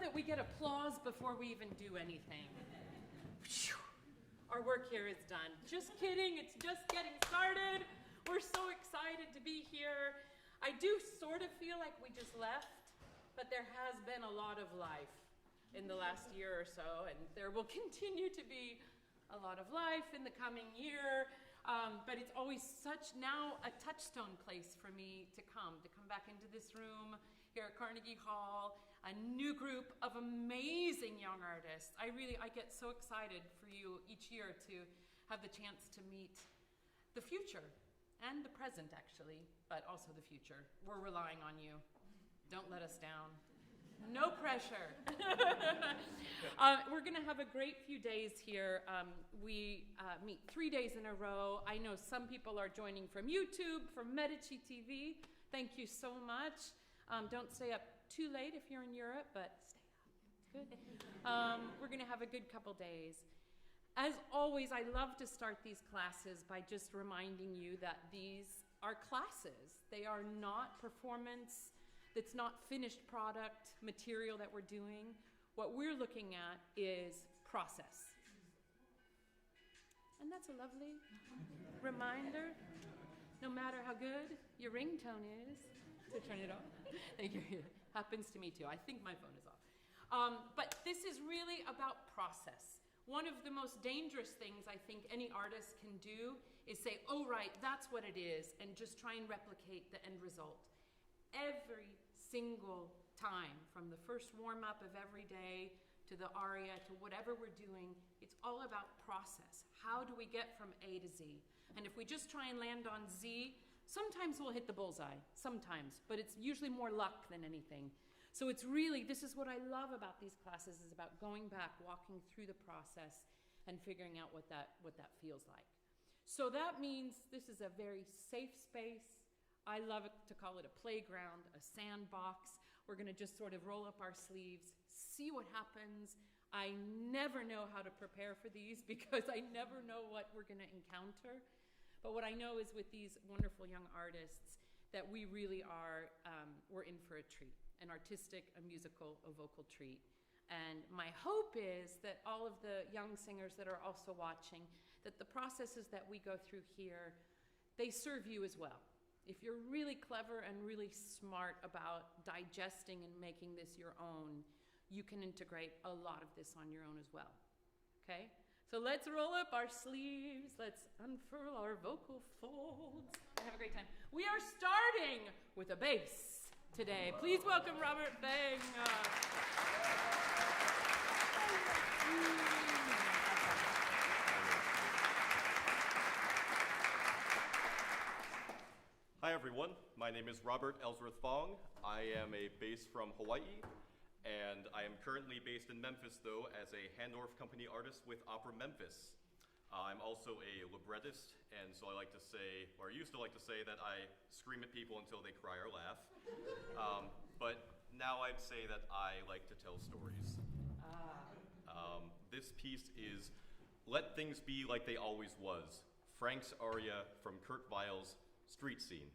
that we get applause before we even do anything. Whew. Our work here is done. Just kidding, it's just getting started. We're so excited to be here. I do sort of feel like we just left, but there has been a lot of life in the last year or so, and there will continue to be a lot of life in the coming year. But it's always such now a touchstone place for me to come back into this room here at Carnegie Hall, a new group of amazing young artists. I get so excited for you each year to have the chance to meet the future and the present, actually, but also the future. We're relying on you. Don't let us down. No pressure. We're going to have a great few days here. We meet 3 days in a row. I know some people are joining from YouTube, from Medici TV. Thank you so much. Don't stay up too late if you're in Europe, but stay up. Good. We're going to have a good couple days. As always, I love to start these classes by just reminding you that these are classes. They are not performance. That's not finished product material that we're doing. What we're looking at is process. And that's a lovely reminder, no matter how good your ringtone is, to turn it off. Thank you. It happens to me too. I think my phone is off. But this is really about process. One of the most dangerous things I think any artist can do is say, oh, right, that's what it is, and just try and replicate the end result. Every single time, from the first warm-up of every day to the aria to whatever we're doing, it's all about process. How do we get from A to Z? And if we just try and land on Z, sometimes we'll hit the bullseye, sometimes, but it's usually more luck than anything. So it's really, this is what I love about these classes, is about going back, walking through the process, and figuring out what that feels like. So that means this is a very safe space. I love it to call it a playground, a sandbox. We're going to just sort of roll up our sleeves, see what happens. I never know how to prepare for these because I never know what we're going to encounter. But what I know is with these wonderful young artists that we really are, we're in for a treat, an artistic, a musical, a vocal treat. And my hope is that all of the young singers that are also watching, that the processes that we go through here, they serve you as well. If you're really clever and really smart about digesting and making this your own, you can integrate a lot of this on your own as well, okay? So let's roll up our sleeves. Let's unfurl our vocal folds. Have a great time. We are starting with a bass today. Please welcome Robert Feng. Hi everyone, my name is Robert Ellsworth Fong. I am a bass from Hawaii, and I am currently based in Memphis though as a Handorf Company artist with Opera Memphis. I'm also a librettist, and so I like to say, or I used to like to say, that I scream at people until they cry or laugh. But now I'd say that I like to tell stories. This piece is Let Things Be Like They Always Was, Frank's aria from Kurt Weill's Street Scene.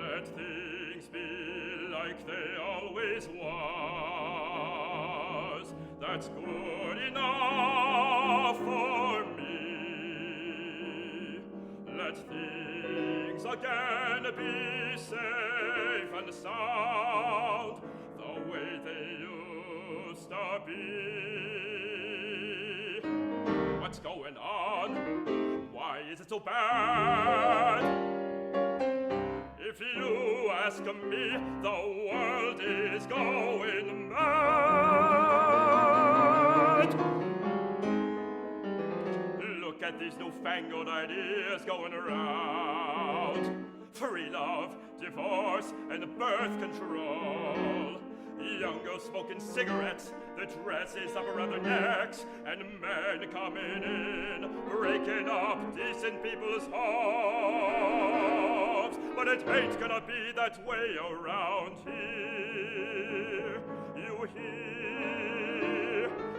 Let things be like they always was. That's good enough for me. Let things again be safe and sound, the way they used to be. What's going on? Why is it so bad? If you ask me, the world is going mad. Look at these newfangled ideas going around. Free love, divorce, and birth control. Young girls smoking cigarettes, the dresses up around their necks, and men coming in, breaking up decent people's homes. But it ain't gonna be that way around here.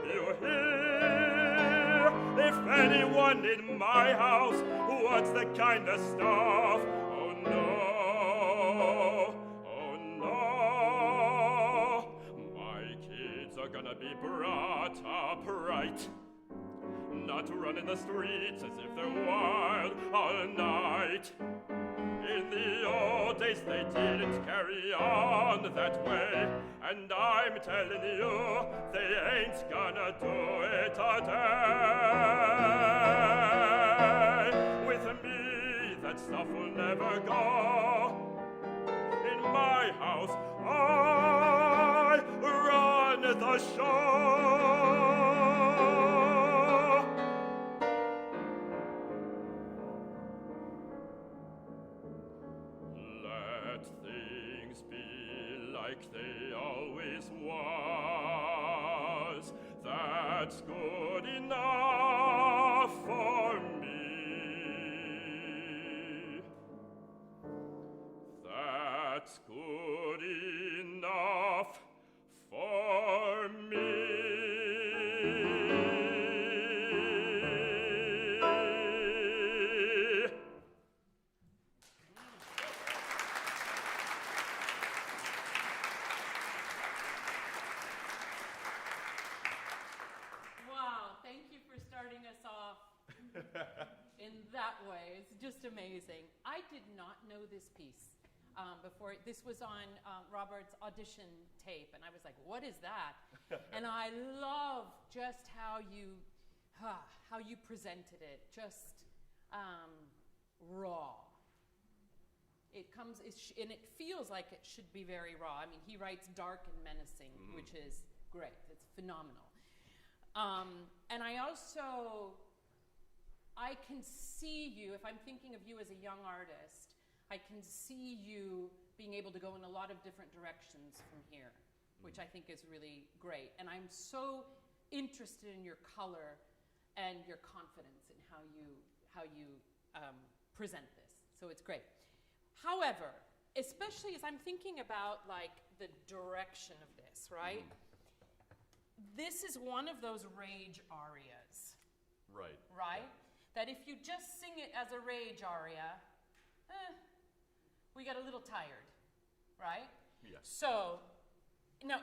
You hear if anyone in my house wants the kind of stuff. Oh no, oh no, my kids are gonna be brought up right, not to run in the streets as if they're wild all night. In the old days they didn't carry on that way, and I'm telling you, they ain't gonna do it today. With me, that stuff will never go. In my house, I run the show. Like they always was, that's good enough for me. That's good enough for me. In that way, it's just amazing. I did not know this piece before. This was on Robert's audition tape, and I was like, "What is that?" And I love just how you presented it, just raw. It comes, and it feels like it should be very raw. I mean, he writes dark and menacing, which is great. It's phenomenal. And I can see you, if I'm thinking of you as a young artist, I can see you being able to go in a lot of different directions from here, which I think is really great. And I'm so interested in your color and your confidence in how you present this. So it's great. However, especially as I'm thinking about like the direction of this, right? This is one of those rage arias. Right. Right? That if you just sing it as a rage aria, we get a little tired, right? Yeah. So, now,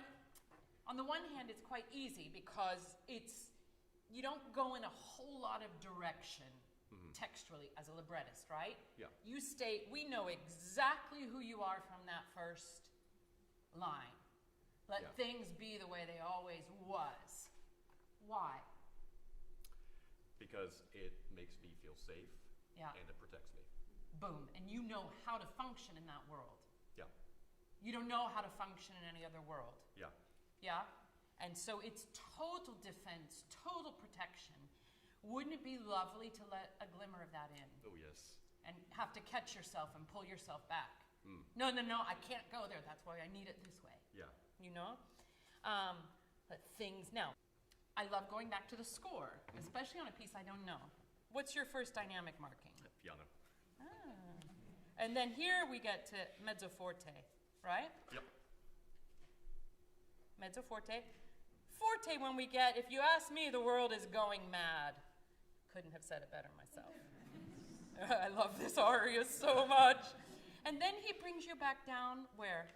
on the one hand, it's quite easy because you don't go in a whole lot of direction textually as a librettist, right? Yeah. You state, we know exactly who you are from that first line. Let things be the way they always was. Why? Because it makes me feel safe, and it protects me. Boom. And you know how to function in that world. Yeah. You don't know how to function in any other world. Yeah. Yeah? And so it's total defense, total protection. Wouldn't it be lovely to let a glimmer of that in? Oh, yes. And have to catch yourself and pull yourself back. No, I can't go there. That's why I need it this way. Yeah. You know? But things, now, I love going back to the score, especially on a piece I don't know. What's your first dynamic marking? Piano. And then here we get to mezzo forte, right? Yep. Mezzo forte. Forte when we get, if you ask me, the world is going mad. Couldn't have said it better myself. I love this aria so much. And then he brings you back down where?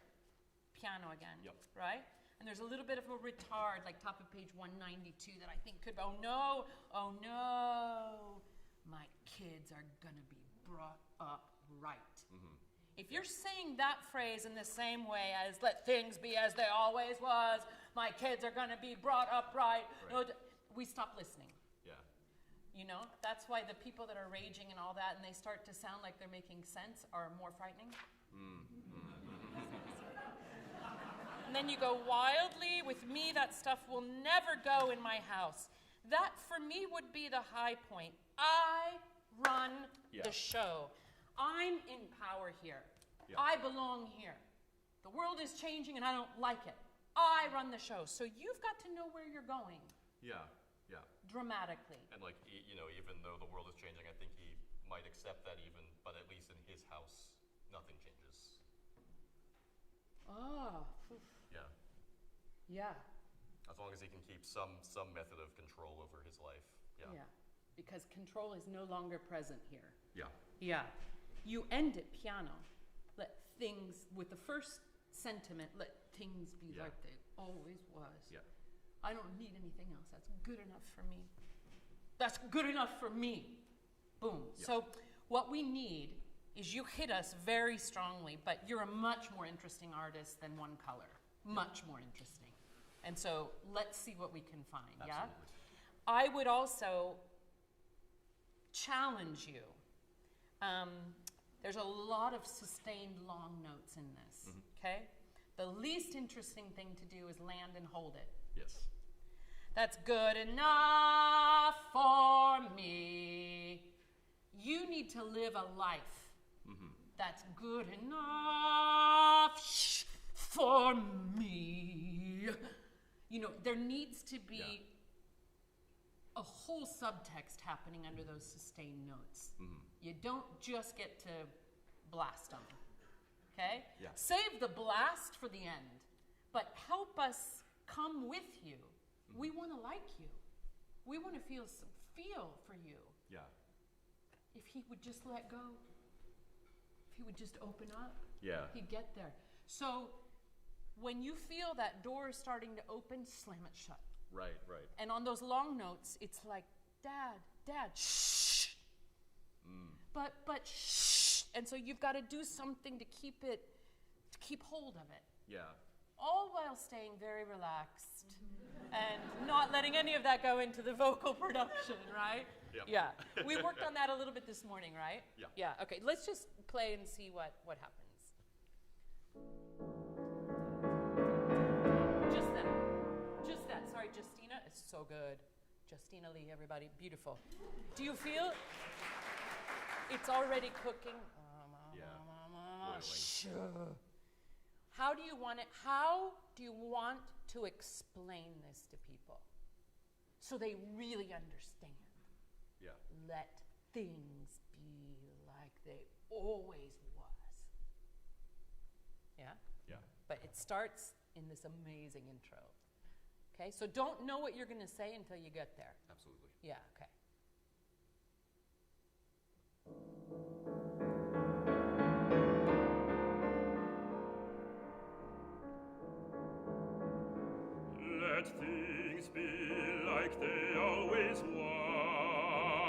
Piano again, right? And there's a little bit of a retard, like top of page 192, that I think could, oh no, my kids are gonna be brought up right. If you're saying that phrase in the same way as let things be as they always was, my kids are gonna be brought up right, no, we stop listening. Yeah. You know, that's why the people that are raging and all that, and they start to sound like they're making sense, are more frightening. And then you go, wildly, with me that stuff will never go in my house. That, for me, would be the high point. I run the show. I'm in power here. Yeah. I belong here. The world is changing and I don't like it. I run the show. So you've got to know where you're going. Yeah. Dramatically. And like, you know, even though the world is changing, I think he might accept that even, but at least in his house, nothing changes. Oh. Yeah. Yeah. As long as he can keep some method of control over his life. Yeah. Yeah, because control is no longer present here. Yeah. Yeah. You end it piano. Let things, with the first sentiment, let things be like they always was. Yeah. I don't need anything else. That's good enough for me. That's good enough for me. Boom. Yeah. So what we need is you hit us very strongly, but you're a much more interesting artist than one color. Much more interesting. And so let's see what we can find, Absolutely. yeah? I would also challenge you. There's a lot of sustained long notes in this, okay? The least interesting thing to do is land and hold it. Yes. That's good enough for me. You need to live a life that's good enough for me. You know, there needs to be a whole subtext happening under those sustained notes. You don't just get to blast them, okay? Yeah. Save the blast for the end, but help us come with you. We want to like you. We want to feel for you. Yeah. If he would just let go, if he would just open up, he'd get there. So when you feel that door starting to open, slam it shut. Right. And on those long notes, it's like, Dad, shh. But shh. And so you've got to do something to keep hold of it. Yeah. All while staying very relaxed and not letting any of that go into the vocal production, right? Yep. Yeah. We worked on that a little bit this morning, right? Yeah. Yeah, okay. Let's just play and see what happens. Just that. Sorry, Justina. It's so good. Justina Lee, everybody. Beautiful. Do you feel it's already cooking? Boiling. How do you want to explain this to people so they really understand? Yeah. Let things be like they always was. Yeah? Yeah. But it starts in this amazing intro. Okay? So don't know what you're going to say until you get there. Absolutely. Yeah, okay. Let things be like they always was.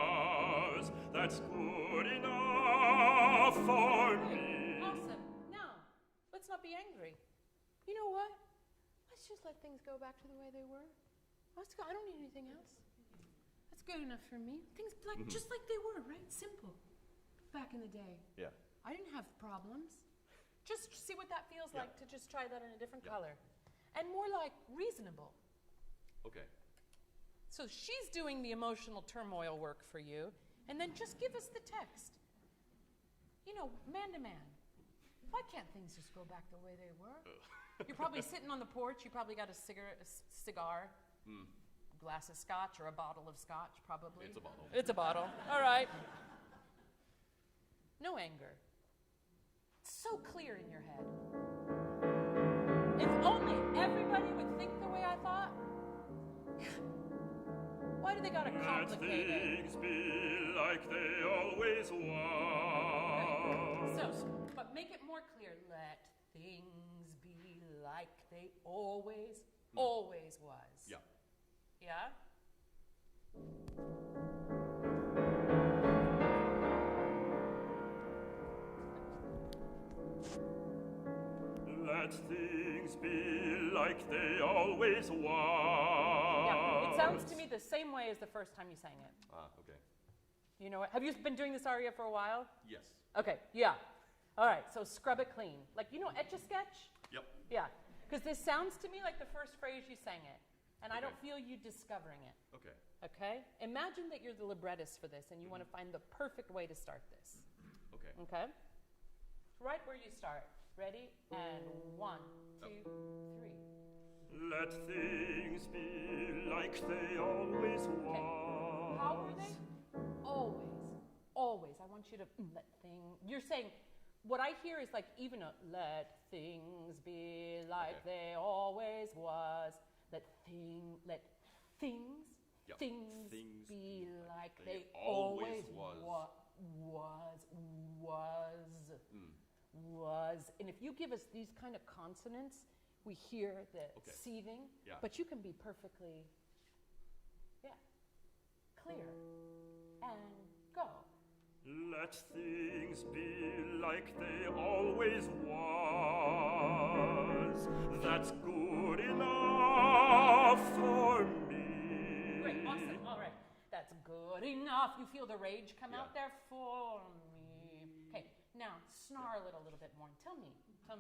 That's good enough for me. Awesome. Now, let's not be angry. You know what? Let's just let things go back to the way they were. Let's go. I don't need anything else. That's good enough for me. Things just like they were, right? Simple. Back in the day. Yeah. I didn't have problems. Just see what that feels like to just try that in a different color. And more like reasonable. Okay. So she's doing the emotional turmoil work for you, and then just give us the text. You know, man to man. Why can't things just go back the way they were? You're probably sitting on the porch. You probably got a cigar, glass of scotch, or a bottle of scotch, probably. It's a bottle. It's a bottle. All right. No anger. It's so clear in your head. If only everybody would think the way I thought. Why do they gotta complicate Let it? things be like they always was. So, but make it more clear. Let things be like they always was. Yeah. Yeah? Let things be like they always was. Yeah. It sounds to me the same way as the first time you sang it. Okay. You know what? Have you been doing this aria for a while? Yes. Okay, yeah. All right, so scrub it clean. Like, you know, Etch-a-Sketch? Yep. Yeah, because this sounds to me like the first phrase you sang it, and I don't feel you discovering it. Okay. Okay? Imagine that you're the librettist for this, and you want to find the perfect way to start this. Okay. Okay? Right where you start. Ready? And 1, 2, 3. Let things be like they always was. How were they? Always. I want you to let things. You're saying, what I hear is like even a let things be like they always was. let things Yep. things Things be like they they always always was. Was. And if you give us these kind of consonants, we hear the seething, Yeah. but you can be perfectly, clear. And go. Let things be like they always was. That's good enough for me. Great, awesome, all right. That's good enough. You feel the rage come out there for me. Okay, now snarl it a little bit more and tell me this,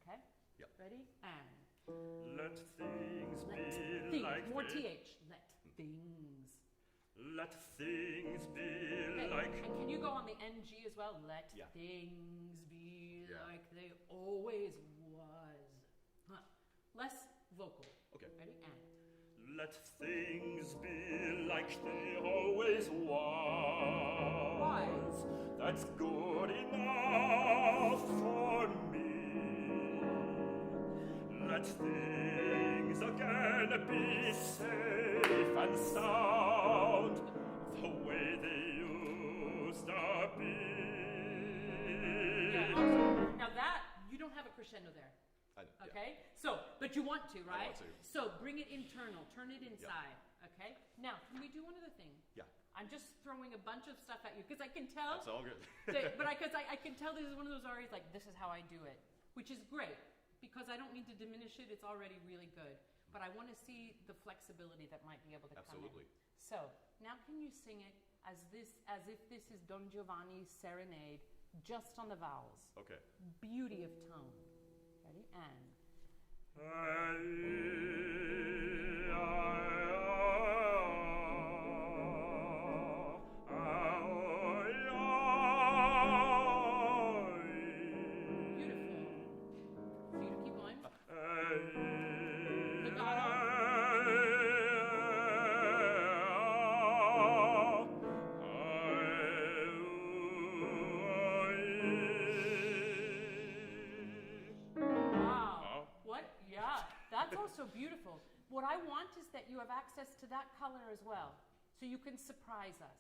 okay? Yep. Ready? And Let things be things, like more they... TH, let things. Let things be Okay, like... and can you go on the NG as well? Let Yeah. things be Yeah. like they always was. Huh. Less vocal. Okay. Ready? And Let things be like they always was. That's good enough for me. Let things again be safe and sound, the way they used to be. yeah, awesome. Now that you don't have a crescendo there. I know, yeah. Okay? So, but you want to, right? want to. So bring it internal, turn it inside. Okay? Now, can we do one other thing? Yeah. I'm just throwing a bunch of stuff at you because I can tell. That's all good. Because I can tell this is one of those arias like this is how I do it, which is great because I don't need to diminish it. It's already really good. But I want to see the flexibility that might be able to Absolutely. come in. So now can you sing it as if this is Don Giovanni's serenade, just on the vowels? Okay. Beauty of tone. Ready? And beautiful. For you to keep going. Legato. Wow. What? Yeah, that's also beautiful. What I want is that you have access to that color as well, so you can surprise us.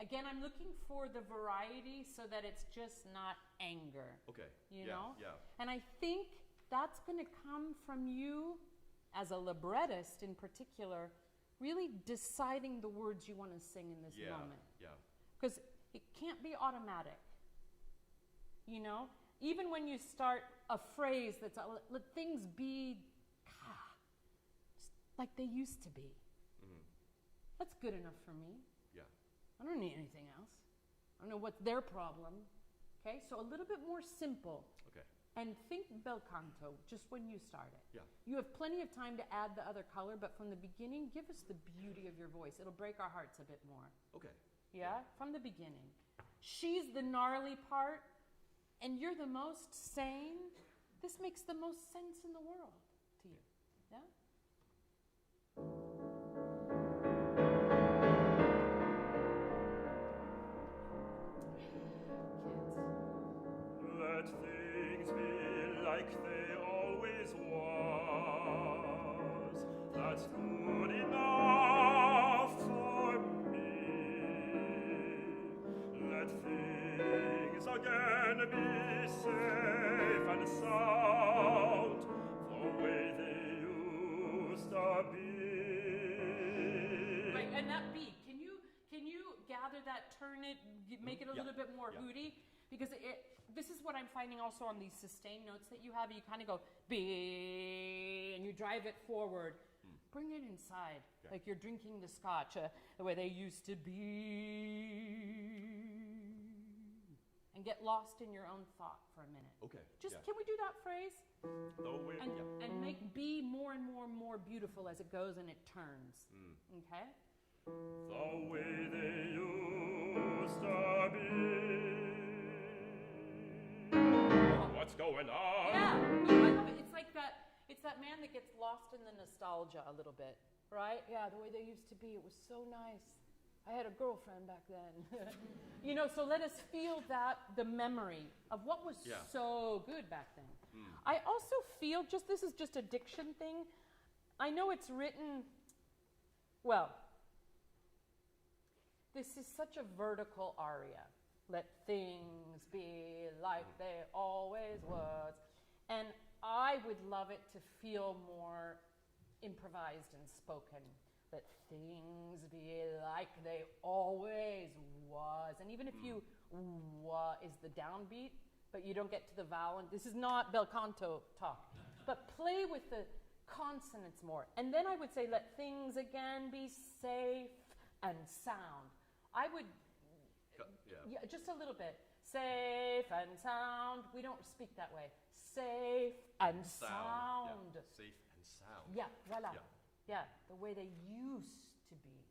Again, I'm looking for the variety so that it's just not anger. Okay. You yeah, know? Yeah. And I think that's going to come from you as a librettist in particular, really deciding the words you want to sing in this moment. Yeah. Because it can't be automatic. You know? Even when you start a phrase that's, let things be just like they used to be. Mm-hmm. That's good enough for me. Yeah. I don't need anything else. I don't know what's their problem. Okay? So a little bit more simple. Okay. And think bel canto just when you start it. Yeah. You have plenty of time to add the other color, but from the beginning, give us the beauty of your voice. It'll break our hearts a bit more. Okay. Yeah? From the beginning. She's the gnarly part, and you're the most sane. This makes the most sense in the world to you. Yeah? Let things be like they always was. That's good enough for me. Let things again be safe and sound, the way they used to be. Right, and that beat, can you gather that, turn it, make it a little bit more hooty? Because this is what I'm finding also on these sustained notes that you have. You kind of go, B, and you drive it forward. Bring it inside, like you're drinking the scotch, the way they used to be. And get lost in your own thought for a minute. Okay. Just, can we do that phrase? The way, And make B more and more and more beautiful as it goes and it turns. Okay? the way they used to be. What's going on? Yeah, no, I love it. It's that man that gets lost in the nostalgia a little bit, right? Yeah, the way they used to be. It was so nice. I had a girlfriend back then. You know, so let us feel the memory of what was so good back then. I also feel, this is just a diction thing, I know it's written, well, this is such a vertical aria. Let things be like they always was. And I would love it to feel more improvised and spoken. Let things be like they always was. And even if you wa is the downbeat, but you don't get to the vowel, and this is not bel canto talk, but play with the consonants more. And then I would say, let things again be safe and sound. I would, yeah, just a little bit. Safe and sound. We don't speak that way. Safe and sound. Yeah. Safe and sound. Yeah, voila. Yeah. Yeah, the way they used to be.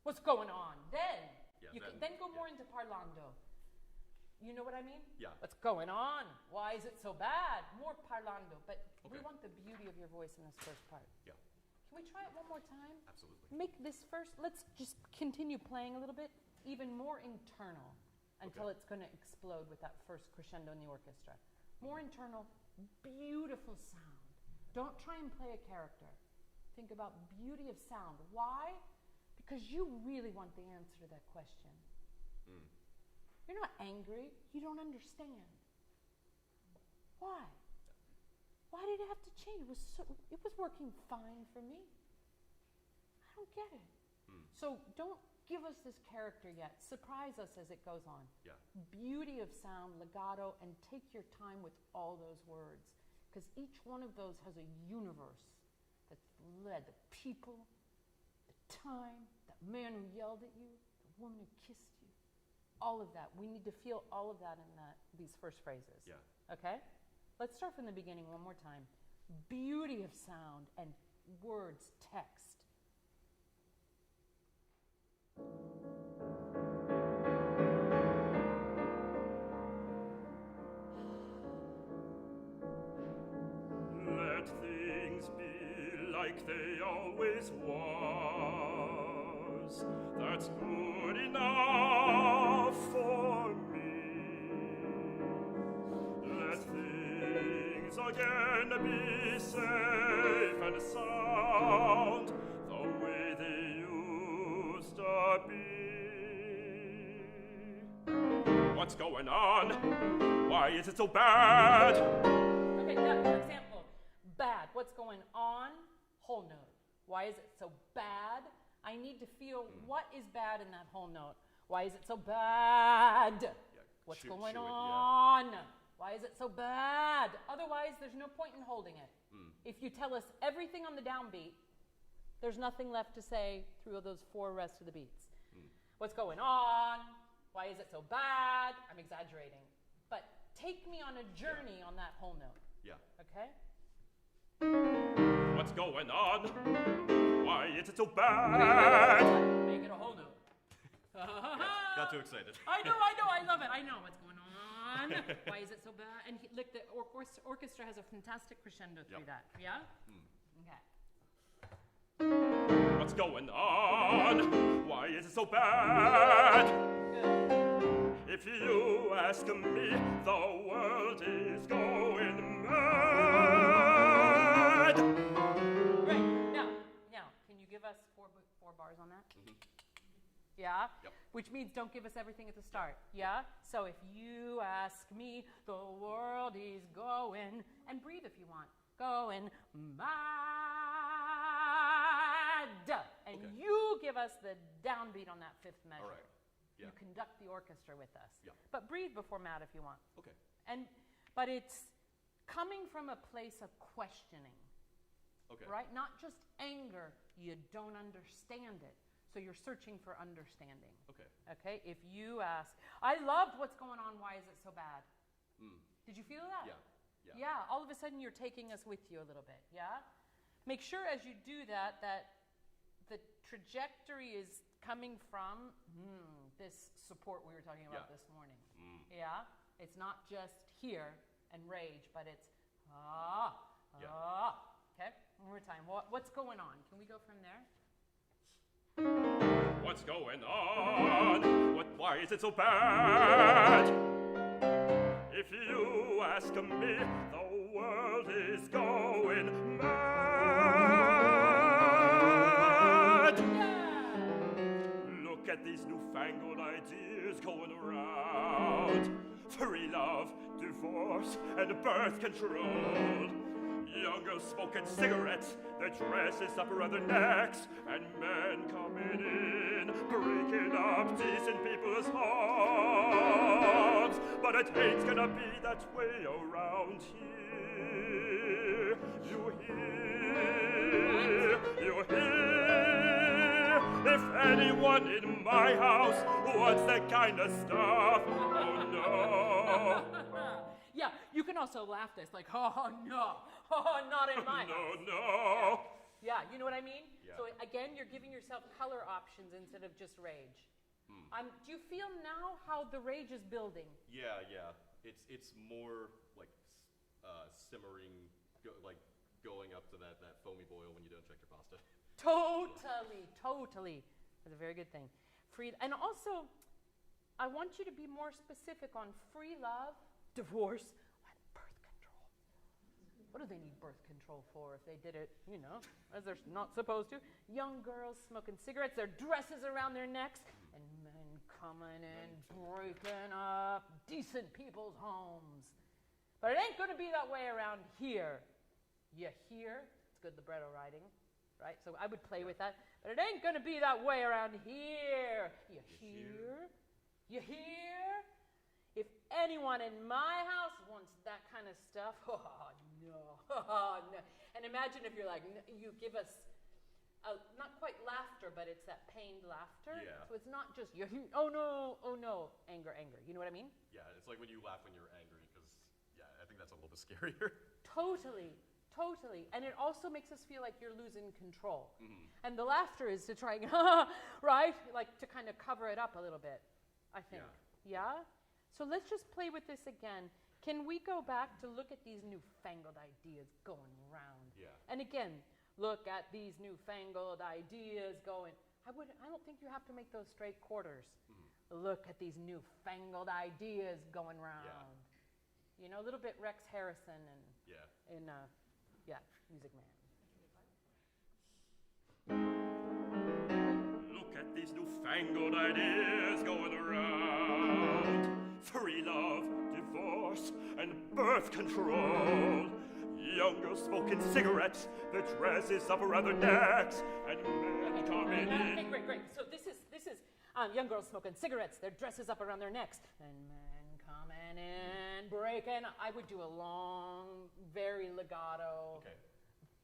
What's going on? Then, you can then go more into parlando. You know what I mean? Yeah. What's going on? Why is it so bad? More parlando. But we want the beauty of your voice in this first part. Yeah. Can we try it one more time? Absolutely. Make this first, let's just continue playing a little bit, even more internal, until it's going to explode with that first crescendo in the orchestra. More internal, beautiful sound. Don't try and play a character. Think about beauty of sound. Why? Because you really want the answer to that question. You're not angry. You don't understand. Why? Why did it have to change? It was working fine for me. I don't get it. So don't give us this character yet. Surprise us as it goes on. Yeah. Beauty of sound, legato, and take your time with all those words. Because each one of those has a universe that's led. The people, the time, that man who yelled at you, the woman who kissed you. All of that. We need to feel all of that in these first phrases. Yeah. Okay? Let's start from the beginning one more time. Beauty of sound and words, text. Let things be like they always was. That's good enough for me. Let things again be safe and sound, the way they used to be. What's going on? Why is it so bad? Okay, now, for example, bad. What's going on? Whole note. Why is it so bad? I need to feel what is bad in that whole note. Why is it so bad? Yeah. What's going on? Why is it so bad? Otherwise, there's no point in holding it. If you tell us everything on the downbeat, there's nothing left to say through those four rest of the beats. What's going on? Why is it so bad? I'm exaggerating. But take me on a journey on that whole note. Yeah. Okay? What's going on? Why is it so bad? Make it a whole note. Got too excited. I know, I love it. I know what's going on. Why is it so bad? And the orchestra has a fantastic crescendo through that. Yeah? Okay. What's going on? Why is it so bad? If you ask me, the world is going mad. Great. Now, can you give us four bars on that? Yeah? Yep. Which means don't give us everything at the start. Yeah? So if you ask me, the world is going, and breathe if you want, going mad. And you give us the downbeat on that fifth measure. All right. Yeah. You conduct the orchestra with us. Yeah. But breathe before mad if you want. Okay. But it's coming from a place of questioning. Okay. Right? Not just anger. You don't understand it. So you're searching for understanding. Okay. Okay? If you ask, I loved what's going on, why is it so bad? Did you feel that? Yeah. Yeah, all of a sudden you're taking us with you a little bit, yeah? Make sure as you do that the trajectory is coming from this support we were talking about this morning. Yeah? It's not just here and rage, but it's okay? One more time. What's going on? Can we go from there? What's going on? Why is it so bad? If you ask me, the world is going mad. at these newfangled ideas going around. Free love, divorce, and birth control. Young girls smoking cigarettes, their dresses up around their necks, and men coming in, breaking up decent people's homes. But it ain't gonna be that way around here. You hear? You hear? If anyone in my house wants that kind of stuff, oh no. Yeah, you can also laugh this, like, oh no, oh, not in my house. No. Yeah, you know what I mean? Yeah. So again, you're giving yourself color options instead of just rage. Do you feel now how the rage is building? Yeah. It's more like simmering, like going up to that foamy boil when you don't check your pasta. Totally. That's a very good thing. And also, I want you to be more specific on free love, divorce, and birth control. What do they need birth control for if they did it, as they're not supposed to? Young girls smoking cigarettes, their dresses around their necks, and men coming in, breaking up decent people's homes. But it ain't gonna be that way around here. You hear? It's good, the Bretto writing, right? So I would play with that. But it ain't gonna be that way around here. You hear? You hear? If anyone in my house wants that kind of stuff, oh no. And imagine if you're like, you give us, not quite laughter, but it's that pained laughter. Yeah. So it's not just, oh no, anger. You know what I mean? Yeah, it's like when you laugh when you're angry, because, yeah, I think that's a little bit scarier. Totally. And it also makes us feel like you're losing control. And the laughter is to try and, right? Like to kind of cover it up a little bit, I think. Yeah? So let's just play with this again. Can we go back to look at these newfangled ideas going round? Yeah. And again, look at these newfangled ideas going. I don't think you have to make those straight quarters. Look at these newfangled ideas going round. Yeah. A little bit Rex Harrison and Music Man. Look at these newfangled ideas going around. Free love, divorce, and birth control. Young girls smoking cigarettes, their dresses up around their necks, and men coming in. Great. So this is young girls smoking cigarettes, their dresses up around their necks, and men coming in, breaking. I would do a long, very legato,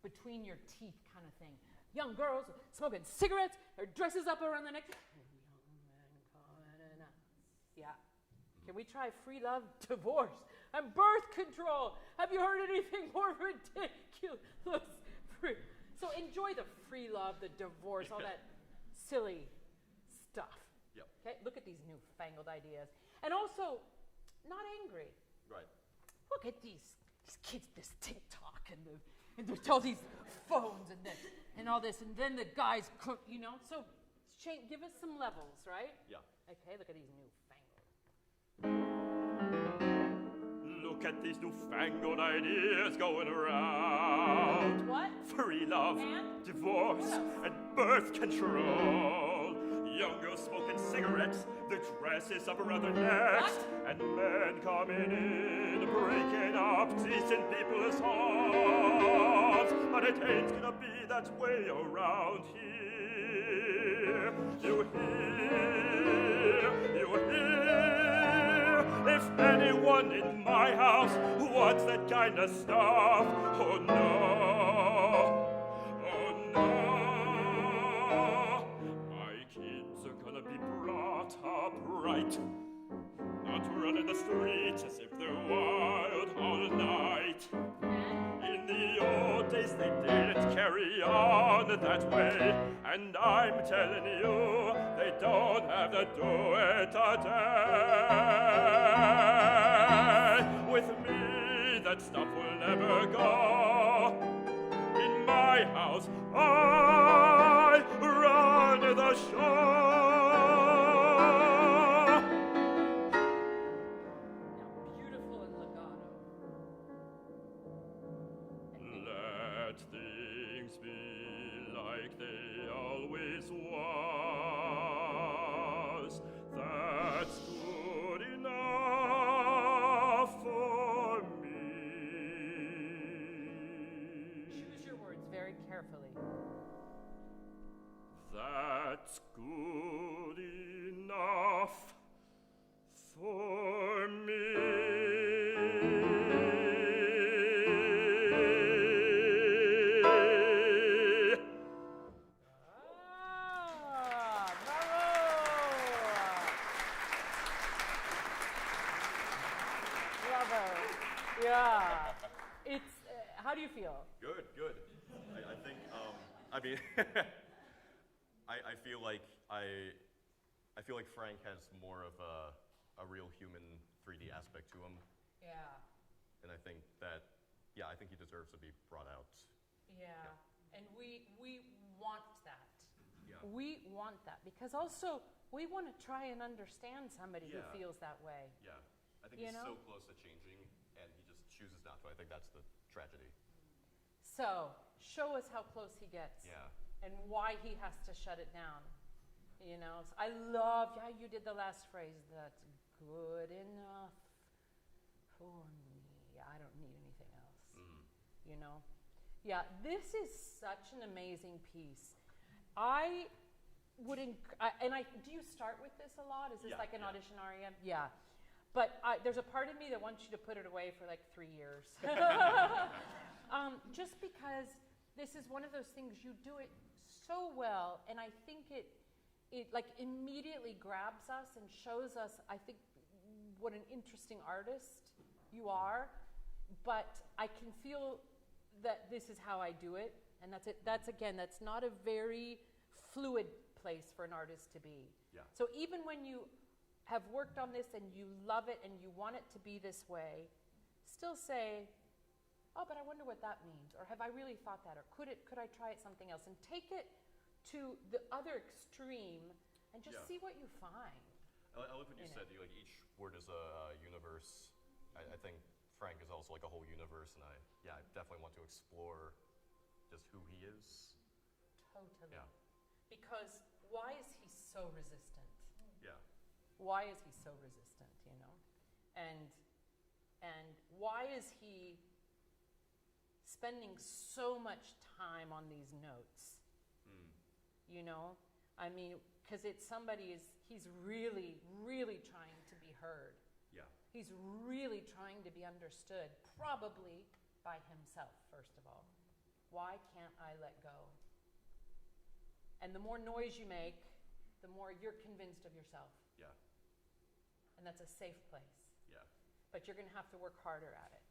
between your teeth kind of thing. Young girls smoking cigarettes, their dresses up around their necks, and young men coming in. Yeah. Can we try free love, divorce, and birth control? Have you heard anything more ridiculous? So enjoy the free love, the divorce, all that silly stuff. Yep. Okay, look at these newfangled ideas. And also, not angry. Right. Look at these kids, this TikTok, and there's all these phones and all this, and then the guys cook, So give us some levels, right? Yeah. Okay, look at these newfangled. Look at these newfangled ideas going around. What? Free love, And? divorce, and birth control. Young girls smoking cigarettes, their dresses up around their necks, and men coming in, breaking up decent people's homes. But it ain't gonna be that way around here. You hear? If anyone in my house wants that kind of stuff, oh no. My kids are gonna be brought up right, not running the streets as if they're wild all night. In the old days they didn't carry on that way, and I'm telling you, they don't have to do it today. With me, that stuff will never go. In my house, I run the show. Now, beautiful and legato. Let things be like they always were. Yeah. It's, how do you feel? Good, good. I think, I mean, I feel like Frank has more of a real human 3D aspect to him. Yeah. And I think that, I think he deserves to be brought out. Yeah. And we want that. Yeah. We want that because also we want to try and understand somebody who feels that way. Yeah. I think he's so close to changing and he just chooses not to. I think that's the tragedy. So, show us how close he gets. Yeah. And why he has to shut it down. You know, so I love how you did the last phrase. That's good enough for me. I don't need anything else. You know? Yeah, this is such an amazing piece. I would, do you start with this a lot? Is this like an audition aria? Yeah. But there's a part of me that wants you to put it away for like 3 years. Just because this is one of those things, you do it so well, and I think it like immediately grabs us and shows us, I think, what an interesting artist you are, but I can feel that this is how I do it, and that's it. That's not a very fluid place for an artist to be. Yeah. So even when you have worked on this and you love it and you want it to be this way, still say, oh, but I wonder what that means, or have I really thought that, or could I try it something else, and take it to the other extreme and just see what you find. I love what you said. Like each word is a universe. I think Frank is also like a whole universe, and I definitely want to explore just who he is. Totally. Yeah. Because why is he so resistant? Yeah. Why is he so resistant, you know? And why is he spending so much time on these notes? You know? I mean, because he's really, really trying to be heard. Yeah. He's really trying to be understood, probably by himself, first of all. Why can't I let go? And the more noise you make, the more you're convinced of yourself. Yeah. And that's a safe place. Yeah. But you're going to have to work harder at it.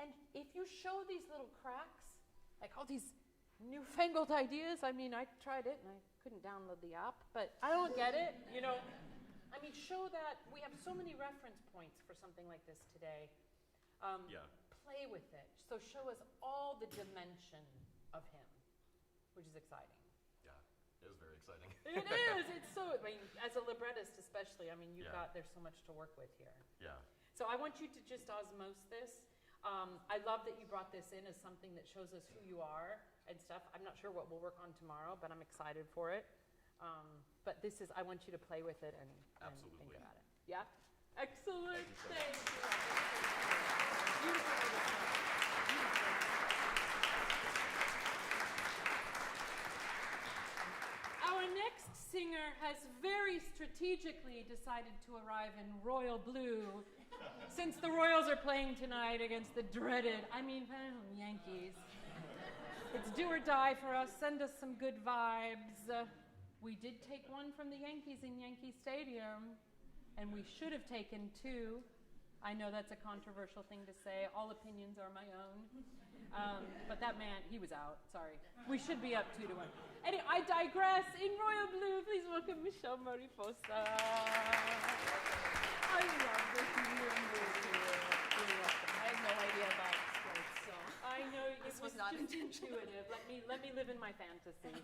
And if you show these little cracks, like all these newfangled ideas, I mean, I tried it and I couldn't download the app, but I don't get it, you know. I mean, show that we have so many reference points for something like this today. Play with it. So show us all the dimension of him, which is exciting. Yeah, it is very exciting. It is. It's so, I mean, as a librettist especially, I mean, there's so much to work with here. Yeah. So I want you to just osmose this. I love that you brought this in as something that shows us who you are and stuff. I'm not sure what we'll work on tomorrow, but I'm excited for it. But I want you to play with it and think about it. Yeah? Excellent. Thank you. Beautiful. Our next singer has very strategically decided to arrive in royal blue since the Royals are playing tonight against the dreaded, Yankees. It's do or die for us. Send us some good vibes. We did take one from the Yankees in Yankee Stadium, and we should have taken 2. I know that's a controversial thing to say. All opinions are my own. But that man, he was out. Sorry. We should be up 2-1. Anyway, I digress. In royal blue, please welcome Michelle Mariposa. I love this You're welcome. I had no idea about sports, so I know This was not just intentional. intuitive. Let me live in my fantasy.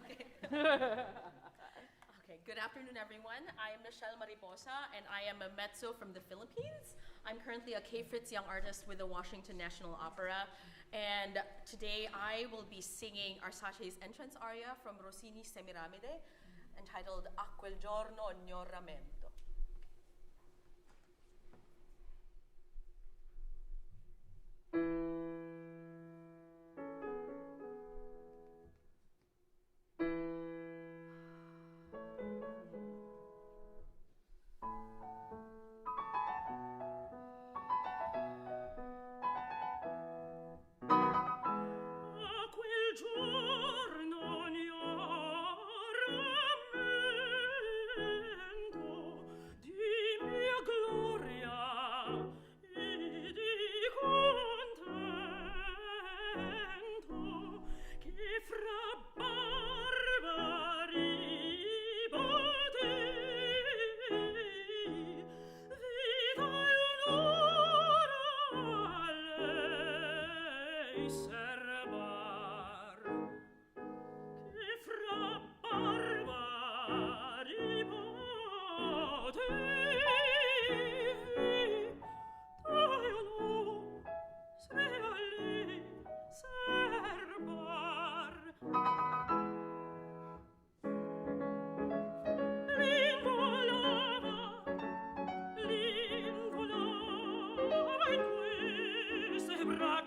Okay, good afternoon, everyone. I am Michelle Mariposa, and I am a mezzo from the Philippines. I'm currently a K. Fritz Young artist with the Washington National Opera, and today I will be singing Arsace's entrance aria from Rossini's Semiramide, entitled Quel giorno, ognor, rammento. Giorno, ognor, rammento.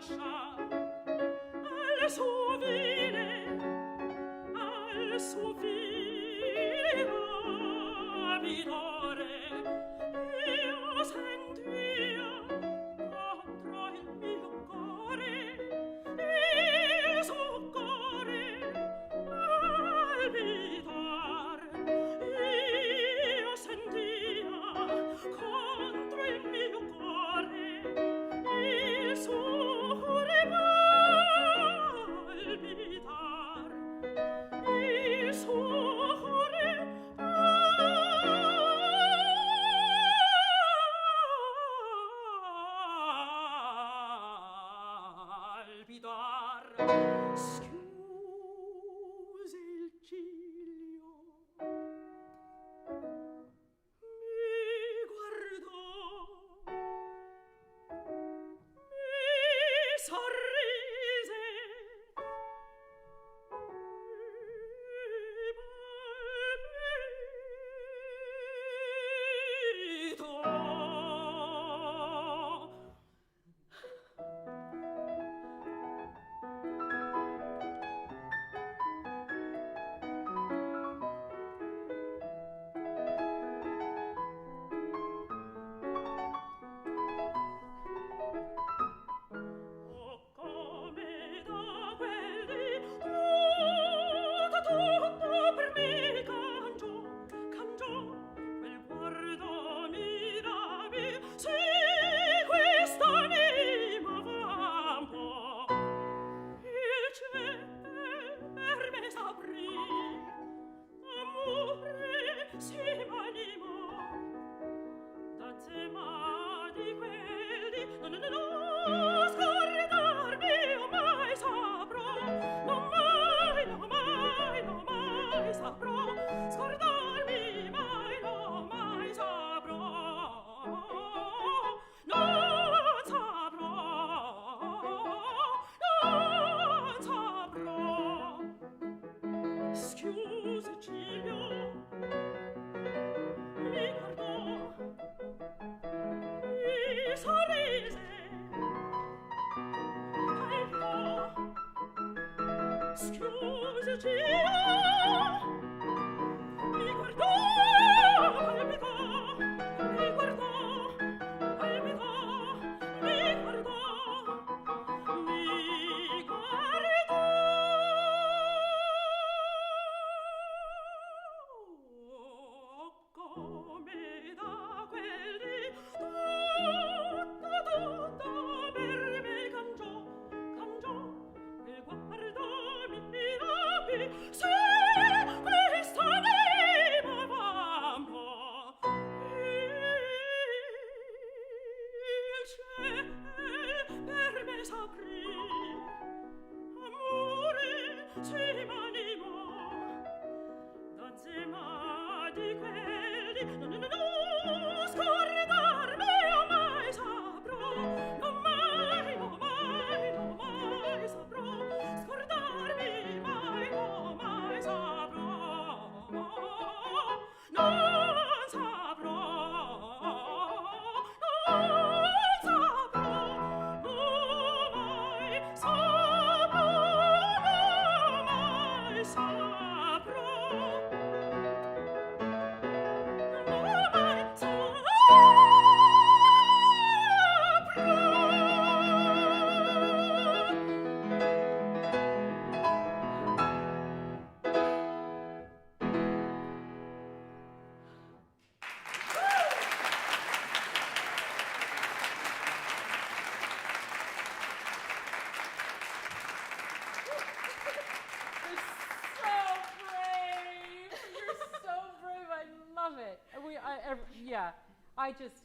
lascia al suo vile abitare. Io sentia contro il mio cuore il suo cuore palpitar. Io sentia contro il mio cuore il suo cuore palpitar. Il suo cuore palpitar. Schiuse il ciglio, mi guardò, mi sorrise.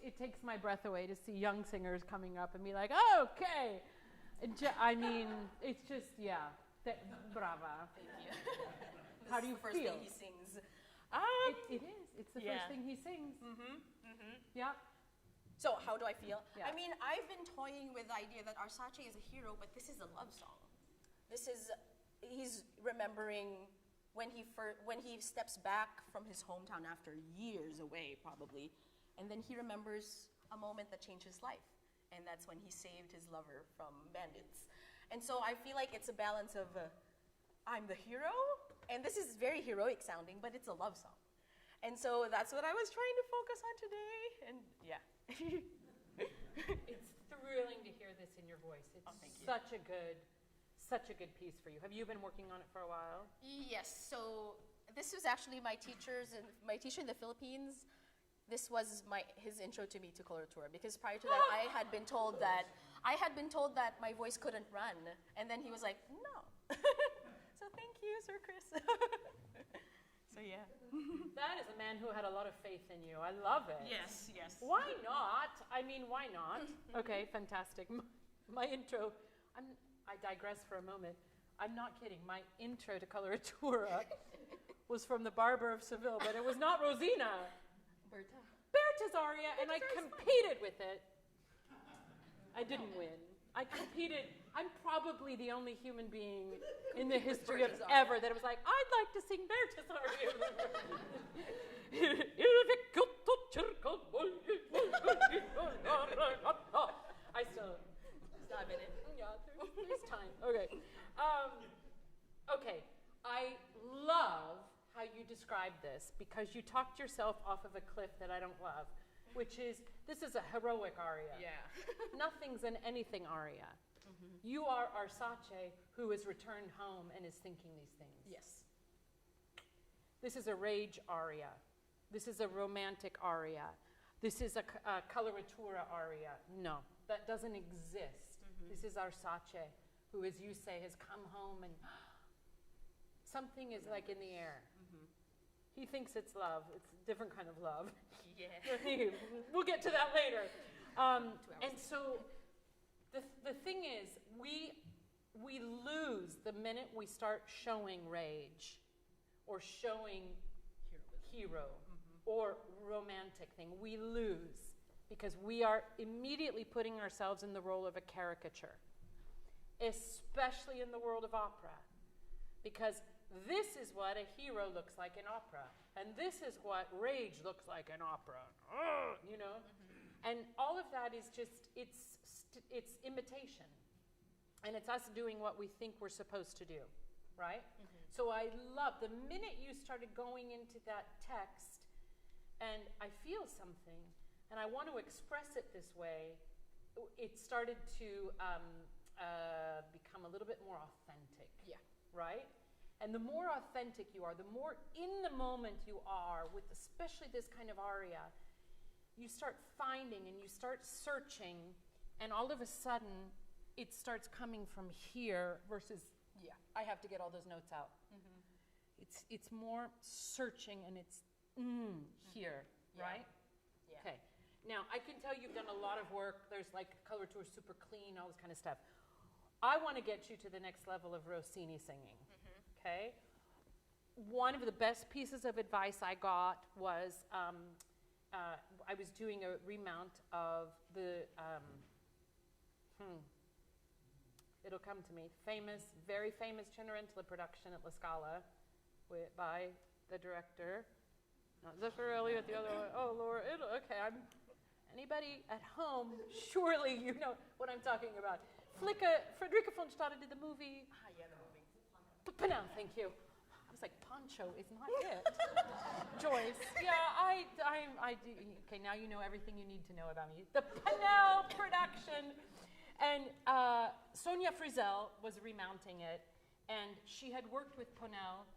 It takes my breath away to see young singers coming up and be like, okay. I mean, it's just, brava. Thank you. How do you feel? feel? This is the first thing he sings. It is. It's the first thing he sings. Yeah. So how do I feel? Yeah. I mean, I've been toying with the idea that Arsace is a hero, but this is a love song. He's remembering when he steps back from his hometown after years away, probably, and then he remembers a moment that changed his life. and that's when he saved his lover from bandits. And so I feel like it's a balance of I'm the hero, and this is very heroic sounding, but it's a love song. And so that's what I was trying to focus on today, and yeah. It's thrilling to hear this in your voice. It's thank you. such a good piece for you. Have you been working on it for a while? Yes, so this was actually my teacher in the Philippines. This was his intro to me to coloratura, because prior to that I had been told that my voice couldn't run, and then he was like, no. So thank you, Sir Chris. So yeah. That is a man who had a lot of faith in you. I love it. Yes. Why not? I mean, why not? Okay, fantastic. My intro, I digress for a moment. I'm not kidding. My intro to coloratura was from The Barber of Seville, but it was not Rosina. Berta's aria, and I competed with it. I didn't win. I competed. I'm probably the only human being in the history of ever that was like, I'd like to sing Berta's aria. I still. Stop in it. Yeah, there's time. Okay. Okay. I love how you describe this, because you talked yourself off of a cliff that I don't love, which is, this is a heroic aria. Yeah. Nothing's an anything aria. Mm-hmm. You are Arsace who has returned home and is thinking these things. Yes. This is a rage aria. This is a romantic aria. This is a coloratura aria. No, that doesn't exist. Mm-hmm. This is Arsace who, as you say, has come home and something is like in the air. Mm-hmm. He thinks it's love. It's a different kind of love. Yeah. We'll get to that later. And so the thing is, we lose the minute we start showing rage or showing hero or romantic thing. We lose because we are immediately putting ourselves in the role of a caricature, especially in the world of opera, because this is what a hero looks like in opera, and this is what rage looks like in opera, you know? Mm-hmm. And all of that is just, it's imitation. And it's us doing what we think we're supposed to do, right? Mm-hmm. So I love, the minute you started going into that text, and I feel something, and I want to express it this way, it started to become a little bit more authentic. Yeah. Right? And the more authentic you are, the more in the moment you are with especially this kind of aria, you start finding and you start searching, and all of a sudden it starts coming from here versus, I have to get all those notes out. Mm-hmm. It's more searching, and it's here, right? Yeah. Okay. Now, I can tell you've done a lot of work. There's like coloratura super clean, all this kind of stuff. I want to get you to the next level of Rossini singing. Okay? One of the best pieces of advice I got was I was doing a remount of the, it'll come to me, very famous Cenerentola production at La Scala by the director. Not Zeffirelli, but the other one. Oh, Laura, okay, anybody at home, surely you know what I'm talking about. Frederica von Stade did the movie. Yeah, the movie. Panel, thank you. I was like, Poncho is not it. Joyce. Yeah, I do. Okay, now you know everything you need to know about me. The Panel production. And Sonia Frizzell was remounting it, and she had worked with Panel,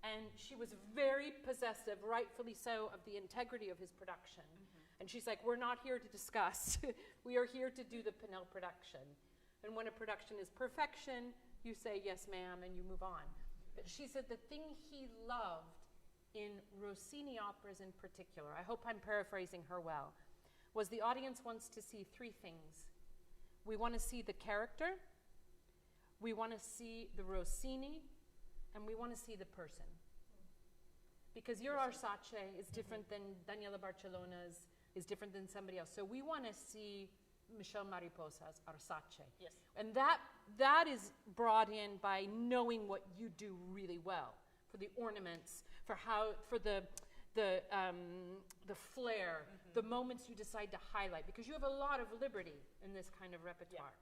and she was very possessive, rightfully so, of the integrity of his production. Mm-hmm. And she's like, we're not here to discuss. We are here to do the Panel production. And when a production is perfection, you say, yes, ma'am, and you move on. But she said the thing he loved in Rossini operas in particular, I hope I'm paraphrasing her well, was the audience wants to see three things. We want to see the character, we want to see the Rossini, and we want to see the person. Because your Arsace is different than Daniela Barcelona's, is different than somebody else. So we want to see Michel Mariposa's Arsace. Yes. And that is brought in by knowing what you do really well, for the ornaments, for the the flair, the moments you decide to highlight, because you have a lot of liberty in this kind of repertoire,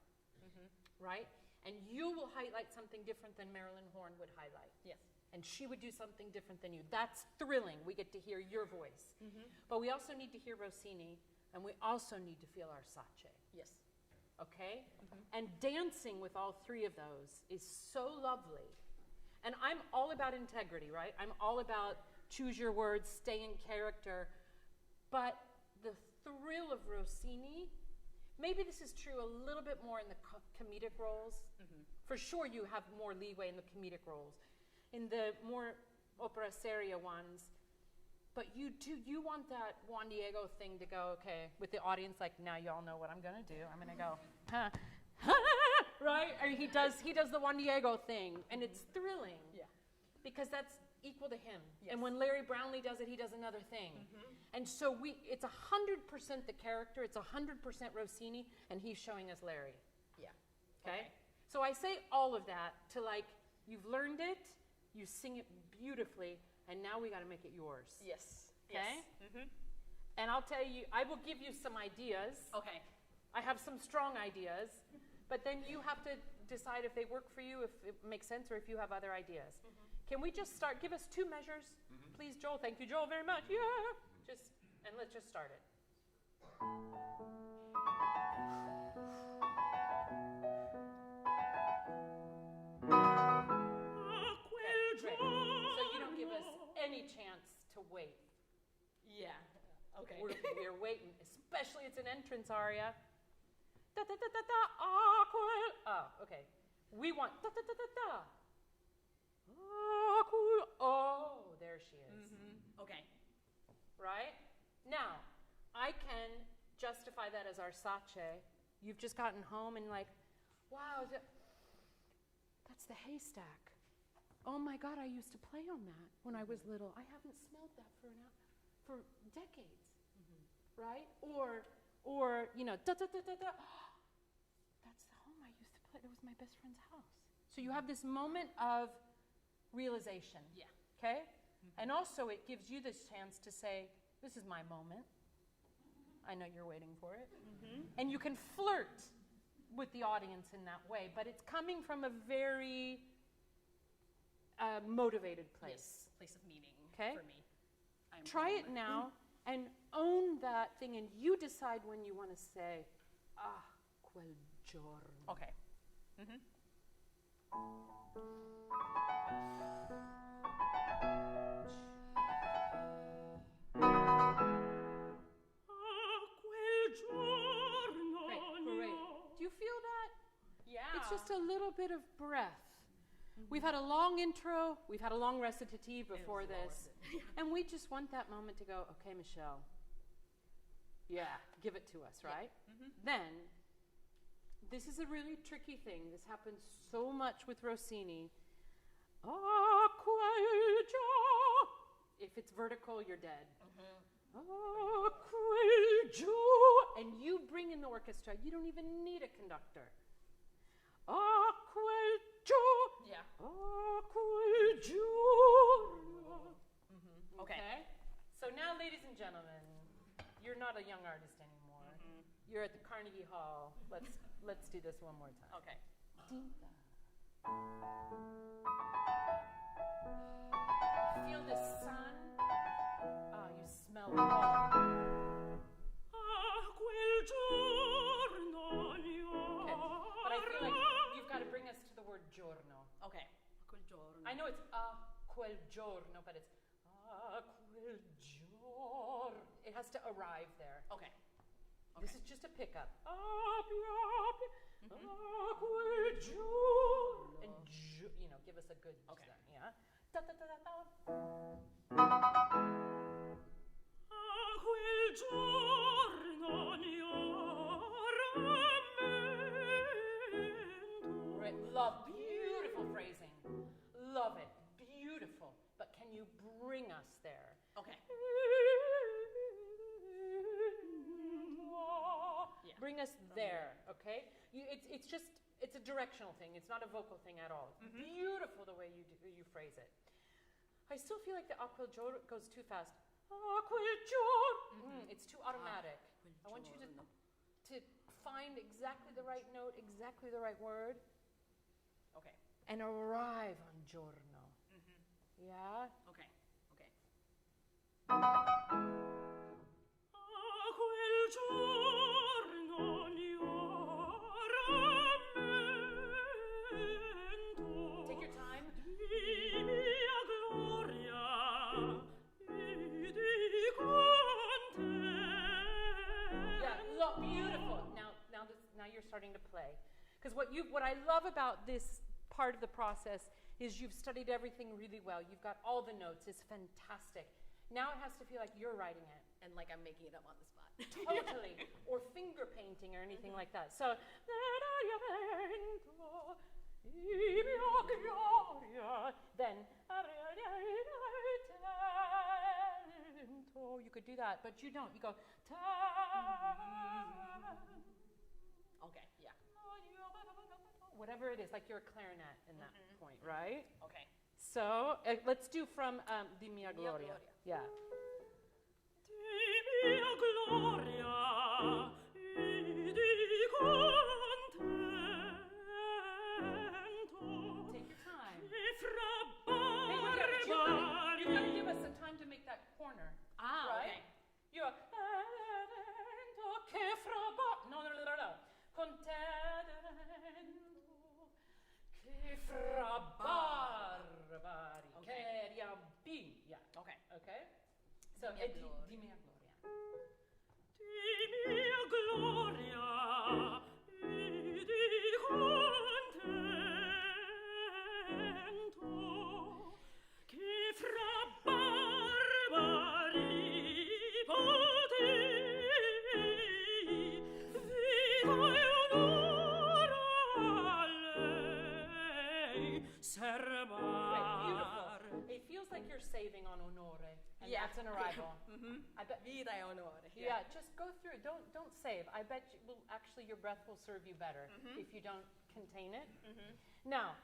right? And you will highlight something different than Marilyn Horne would highlight. Yes. And she would do something different than you. That's thrilling. We get to hear your voice. But we also need to hear Rossini, and we also need to feel our sace. Yes. Okay? And dancing with all three of those is so lovely. And I'm all about integrity, right? I'm all about choose your words, stay in character. But the thrill of Rossini, maybe this is true a little bit more in the comedic roles. For sure you have more leeway in the comedic roles. In the more opera seria ones, but you want that Juan Diego thing to go, okay, with the audience, like, now you all know what I'm gonna do. I'm gonna go, ha, ha, right? Or he does the Juan Diego thing, and it's thrilling. Yeah. Because that's equal to him. Yes. And when Larry Brownlee does it, he does another thing. And so it's 100% the character, it's 100% Rossini, and he's showing us Larry. Yeah. Okay? So I say all of that to, like, you've learned it, you sing it beautifully, and now we got to make it yours. Yes. Okay? Yes. And I'll tell you, I will give you some ideas. Okay. I have some strong ideas, but then you have to decide if they work for you, if it makes sense, or if you have other ideas. Can we just start? Give us 2 measures, please, Joel. Thank you, Joel, very much. Yeah. And let's just start it. Okay, great. So you don't give us any chance to wait. Yeah. Okay. We're waiting, especially it's an entrance aria. Da da da da da. Ah, quel. Oh, okay. We want da da da da da. Ah, quel. Oh, there she is. Okay. Right? Now, I can justify that as our sace. You've just gotten home and like, wow, that's the haystack. Oh my God, I used to play on that when I was little. I haven't smelled that for decades, right? Or you know, da da da da da. That's the home I used to play. It was my best friend's house. So you have this moment of realization. Yeah. Okay? And also it gives you this chance to say, this is my moment. I know you're waiting for it. And you can flirt with the audience in that way, but it's coming from a very motivated place. Yes. Place of meaning. Okay? For me. Try it now and own that thing, and you decide when you want to say, quel giorno. Okay. quel giorno. Great. Do you feel that? Yeah. It's just a little bit of breath. We've had a long intro, we've had a long recitative before this, and we just want that moment to go, okay, Michelle, yeah, give it to us, right? Then, this is a really tricky thing. This happens so much with Rossini. If it's vertical, you're dead. And you bring in the orchestra. You don't even need a conductor. Yeah. Okay. So now, ladies and gentlemen, you're not a young artist anymore. You're at the Carnegie Hall. Let's do this one more time. Okay. Feel the sun. Oh, you smell it all. quel giorno Okay. But I feel like you've got to bring us to the word giorno. Okay. Quel giorno. I know it's quel giorno, but it's quel giorno. It has to arrive there. Okay. This is just a pickup. Quel giorno. And you know, give us a good Okay. start, yeah. Da, da, da, da, da. quel giorno rammento. Right. Love, beautiful phrasing. Love it, beautiful. But can you bring us there? Okay. Yeah. Bring us there, okay? It's a directional thing. It's not a vocal thing at all. It's beautiful the way you phrase it. I still feel like the quel giorno goes too fast. quel giorno. It's too automatic. I want you to find exactly the right note, exactly the right word. Okay. And arrive on giorno. Yeah? Okay. Okay. Quel giorno io rammento Take your time. di mia gloria e di contento. Yeah, look, beautiful. Now you're starting to play. Because what I love about this part of the process is you've studied everything really well. You've got all the notes. It's fantastic. Now it has to feel like you're writing it. And like I'm making it up on the spot. Totally. Or finger painting or anything like that. So, then, you could do that, but you don't. You go, Okay, yeah. whatever it is, like you're a clarinet in that point, right? Okay. So, let's do from Di Mia Gloria. Gloria. Yeah. Di mia gloria e di contento Take your time. e fra Hey, wait, but you barbari. gotta give us some time to make that corner. Ah, Right? okay. You're che fra no. Contento che fra barbari. Okay. Che riampi. Yeah. Okay. Okay? So, Di mia di gloria. mia gloria. Di mia gloria e di contento che fra barbari potei vita e onor a lei serbar. It feels like you're saving on onore. And Yeah. that's an arrival. I bet. Vita e onore. Yeah, just go through. Don't save. I bet you will actually your breath will serve you better if you don't contain it. Now,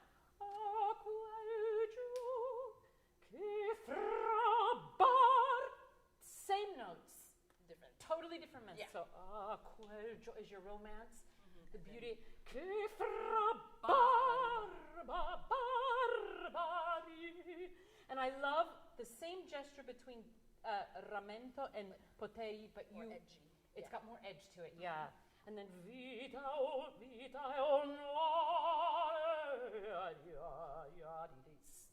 che fra bar, same notes, Different. totally different mezzo. Yeah. So, quel is your romance, the beauty. Che fra barbari. And I love the same gesture between rammento and potei, but More you, edgy. it's Yeah. got more edge to it, yeah. And then vita onore,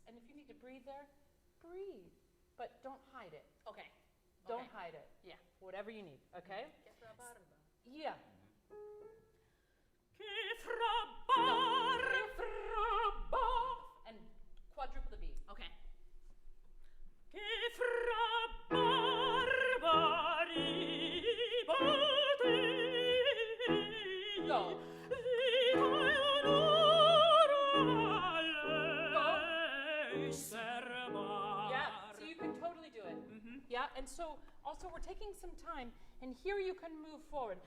and if you need to breathe there, breathe, but don't hide it. Okay. Don't Okay. hide it. Yeah. Whatever you need, okay? Che fra barba. Yeah. Che fra bar And quadruple the beat. Okay. che fra barbari potei Go. vita e onor a lei serbar. Yeah, so you can totally do it. Yeah, and so also we're taking some time, and here you can move forward.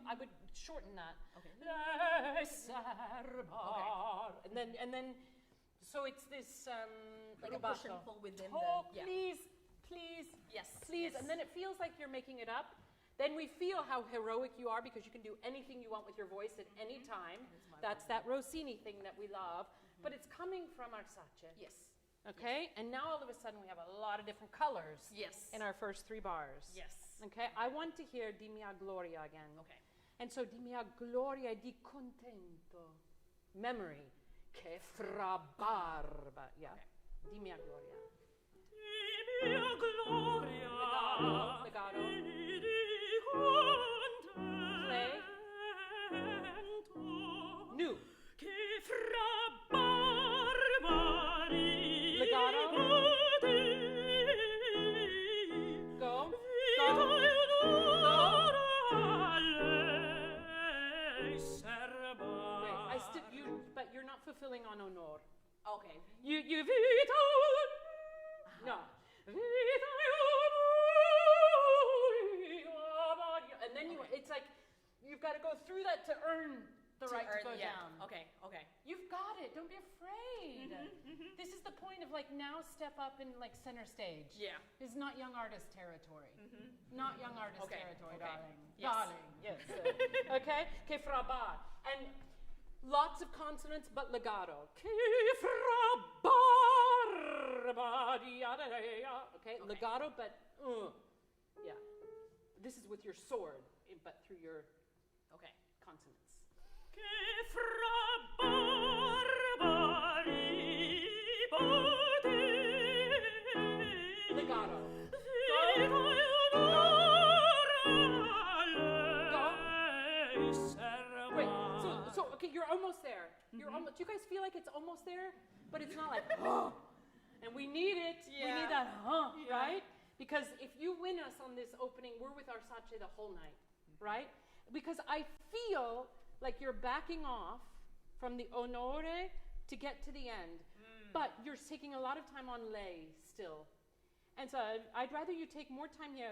I would shorten that. And then, so it's this Like a push and pull within Oh, the. Yeah. please, Yes. please, yes. and then it feels like you're making it up. Then we feel how heroic you are because you can do anything you want with your voice at any time. That's that Rossini thing that we love. But it's coming from Arsace. Yes. Okay? And now all of a sudden we have a lot of different colors Yes. in our first three bars. Yes. Okay? I want to hear Di mia gloria again. Okay. And so Di mia gloria di contento. Memory. Che fra barba. Yeah. Di mia gloria. Di mia gloria Legato. e di Play. contento New. che fra barbari Legato. potei Go. vita Go. e onor a lei serbar. Wait, but you're not fulfilling on honor. Okay. You vita. No. Vita. And then it's like you've got to go through that to earn the right to go yeah. down. Okay, okay. You've got it. Don't be afraid. This is the point of like now step up in like center stage. Yeah. This is not young artist territory. Not young artist Okay, territory, okay. darling. Yes. Darling, yes. Okay? Che fra ba. And lots of consonants, but legato. Che fra ba di ya da da ya. Okay? Legato, but yeah. This is with your sword, but through your Okay. consonants. Che fra barbari poteri Legato. Wait, so okay, you're almost there. You're almost. Do you guys feel like it's almost there? But it's not like, and we need it. We need that, right? Because if you win us on this opening, we're with Arsace the whole night, right? Because I feel like you're backing off from the onore to get to the end, but you're taking a lot of time on lei still. And so I'd rather you take more time here.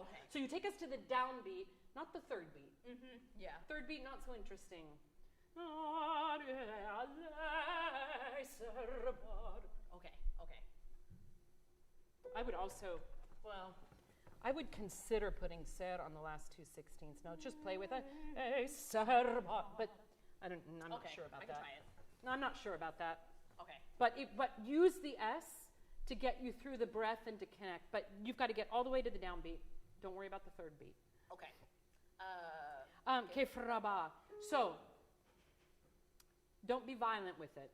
Okay. So you take us to the downbeat, not the third beat. Yeah. Third beat, not so interesting. Okay, okay. I would also, well, I would consider putting ser on the last two 16ths notes. Just play with it. But I'm not sure about I can that. try it. No, I'm not sure about that. Okay. But use the S to get you through the breath and to connect. But you've got to get all the way to the downbeat. Don't worry about the third beat. Okay. Che fra ba. So, don't be violent with it.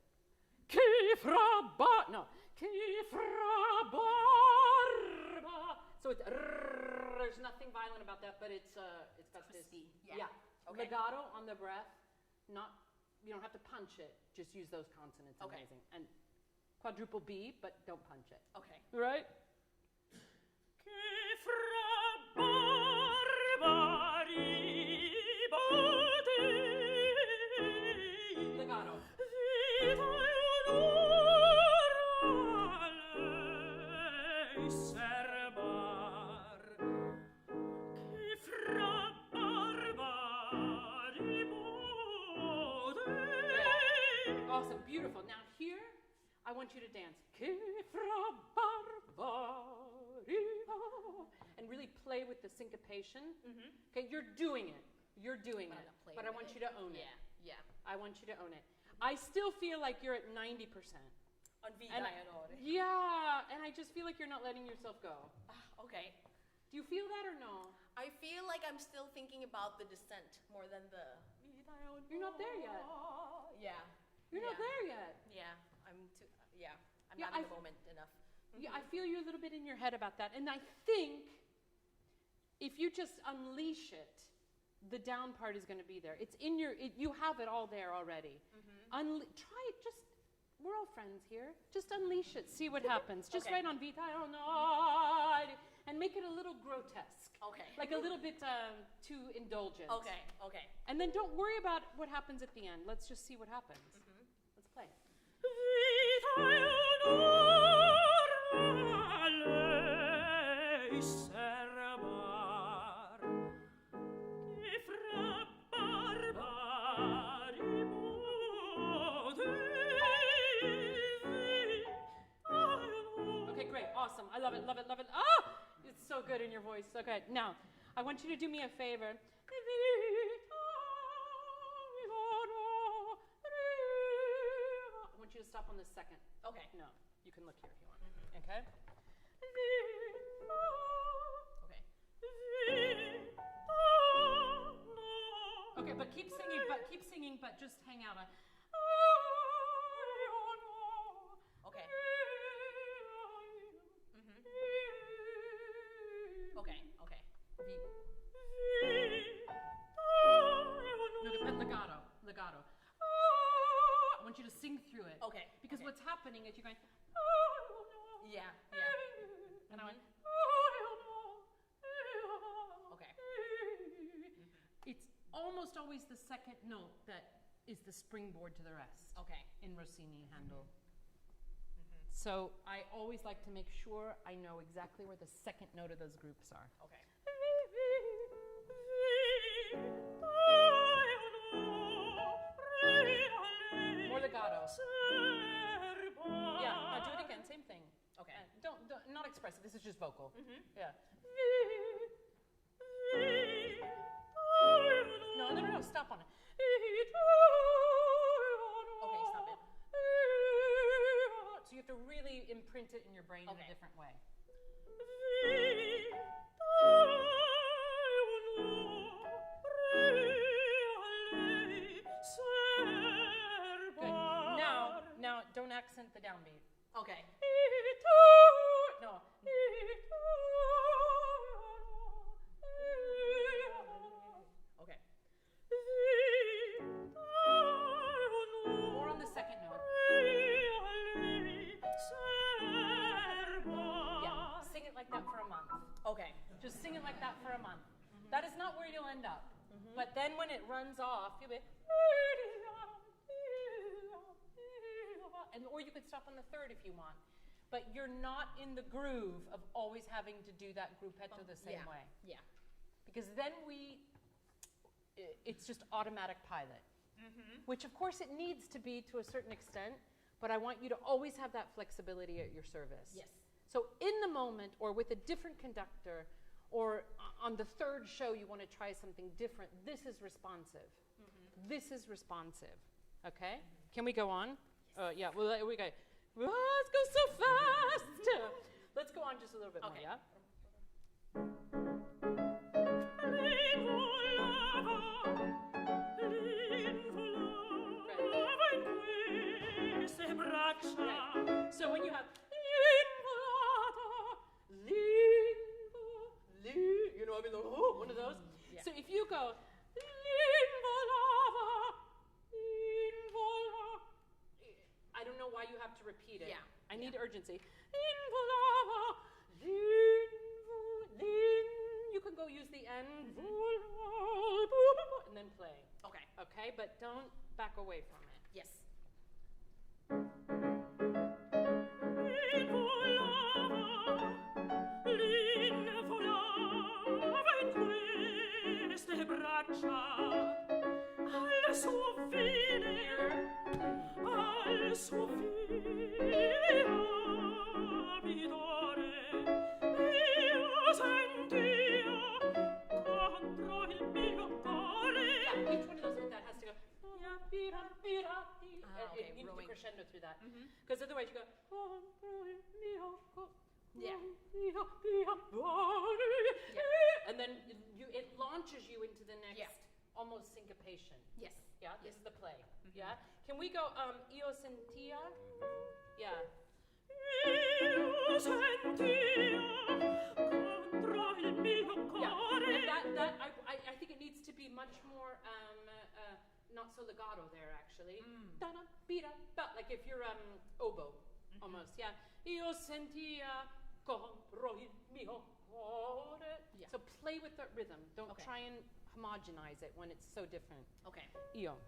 Che fra ba. No. Che fra barba. So it's there's nothing violent about that, but it's got Crispy. this. Yeah. Okay. Legato on the breath. Not, you don't have to punch it. Just use those consonants. Okay. Amazing. And quadruple B, but don't punch it. Okay. Right? Che fra barbari poteri Legato. vita lei serbar che fra barbari poteri. Awesome, beautiful. Now here, I want you to dance. Che fra barbari. And really play with the syncopation. Okay, you're doing it. You're doing But I'm it. not playing But I with want it. you to own it. Yeah, yeah. I want you to own it. I still feel like you're at 90%. On vita And- and all. Yeah, and I just feel like you're not letting yourself go. Okay. Do you feel that or no? I feel like I'm still thinking about the descent more than the. You're not there yet. Yeah. You're not there yet. Yeah. I'm too. Yeah. I'm Yeah, not in I the moment enough. Yeah, I feel you a little bit in your head about that. And I think if you just unleash it, the down part is going to be there. It's in your, you have it all there already. Try it, just, we're all friends here. Just unleash it, see what happens. Just Okay. write on Vita, and make it a little grotesque. Okay. Like a little bit too indulgent. Okay. Okay. And then don't worry about what happens at the end. Let's just see what happens. Let's play. Vita lei serbar che fra barbari poteri. Okay, great, awesome. I love it, love it, love it. Ah! It's so good in your voice. Okay, now, I want you to do me a favor. I want you to stop on the second. Okay. No, you can look here if you want. Okay? Okay. Okay, but keep singing, but just hang out on. Okay. Okay. Okay. No, but legato. I want you to sing through it. Okay. Because okay. what's happening is you're going. Yeah. Yeah. And I went. Okay. It's almost always the second note that is the springboard to the rest. Okay. In Rossini handle. So I always like to make sure I know exactly where the second note of those groups are. Okay. More legato. Yeah, now do it again, same thing. Okay. Don't not expressive, this is just vocal. Yeah. No, stop on it. Okay, stop it. So you have to really imprint it in your brain in a different way. Good. Now don't accent the downbeat. Okay. No. Okay. More on the second note. Yeah, sing it like that for a month. Okay. Just sing it like that for a month. That is not where you'll end up. But then when it runs off, you'll be, or you could stop on the third if you want. But you're not in the groove of always having to do that gruppetto the same way. Yeah. Because then it's just automatic pilot. Which of course it needs to be to a certain extent, but I want you to always have that flexibility at your service. Yes. So in the moment, or with a different conductor, or on the third show you want to try something different, this is responsive. This is responsive. Okay? Can we go on? Yeah, well, we go. Oh, let's go so fast. Let's go on just a little bit more, yeah? So when you have you know, I mean, one of those. Yeah. So if you go I don't know why you have to repeat it. Yeah. I need urgency. You can go use the end and then play. Okay. Okay, but don't back away from it. Yes. Crescendo through that, because otherwise you go. Yeah. And then it launches you into the next almost syncopation. Yes. Yeah, this is the play. Yeah. Can we go io sentia? Yeah. Io sentia contro il mio cuore. And that I think it needs to be much more not so legato there actually. Da-da, bi-da, ba, like if you're oboe almost. Yeah. Io sentia contro il mio cuore. Yeah. So play with the rhythm. Don't Okay. try and homogenize it when it's so different. Okay. Io.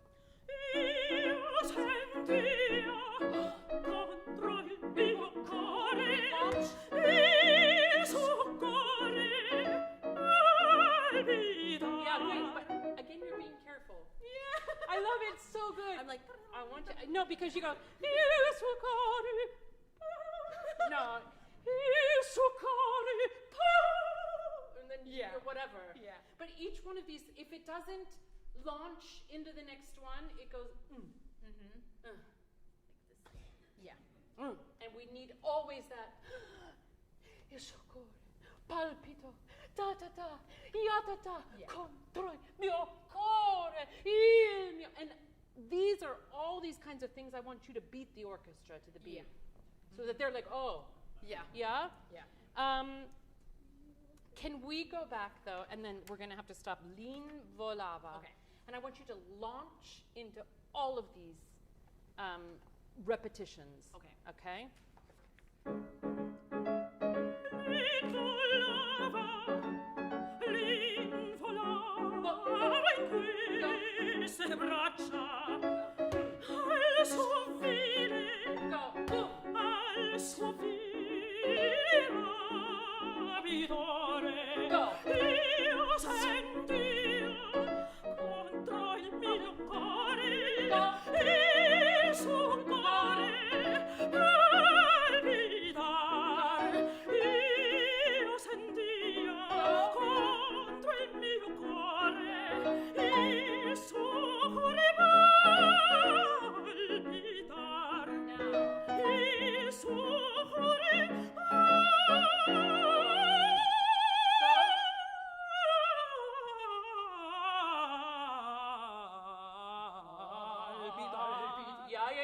Io sentia contro il mio cuore. Il suo cuore palpita. Yeah, great. But again, you're being careful. Yeah. I love it. It's so good. I'm like, I want to. No, because you go. Il suo cuore. No. Il suo cuore. And then or whatever. Yeah. But each one of these, if it doesn't launch into the next one, it goes. yeah. And we need always that. Il suo cuore palpito. Da da da. Ya da da. Contro il mio cuore. Il mio. And these are all these kinds of things I want you to beat the orchestra to the beat. Yeah. So that they're like, oh. Yeah. Yeah? Yeah. Can we go back though, and then we're going to have to stop. Lin volava. Okay. And I want you to launch into all of these repetitions. Okay. Okay? L'involava in queste braccia al suo fine, al suo fine rapidore. Io sentia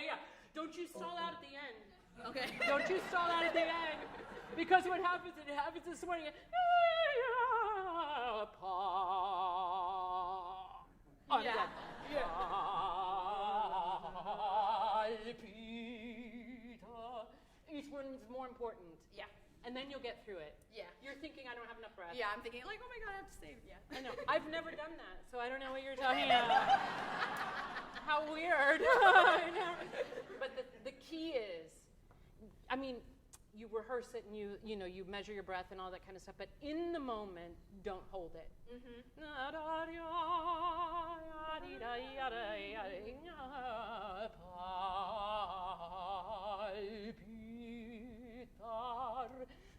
yeah. Don't you stall out at the end. Okay. Don't you stall out at the end. Because what happens, it happens this morning. Yeah. Each one's more important. Yeah. And then you'll get through it. Yeah. You're thinking, I don't have enough breath. Yeah, I'm thinking like, oh my God, I have to save. Yeah. I know. I've never done that, so I don't know what you're talking about. How weird. But the key is, I mean, you rehearse it and you measure your breath and all that kind of stuff, but in the moment, don't hold it.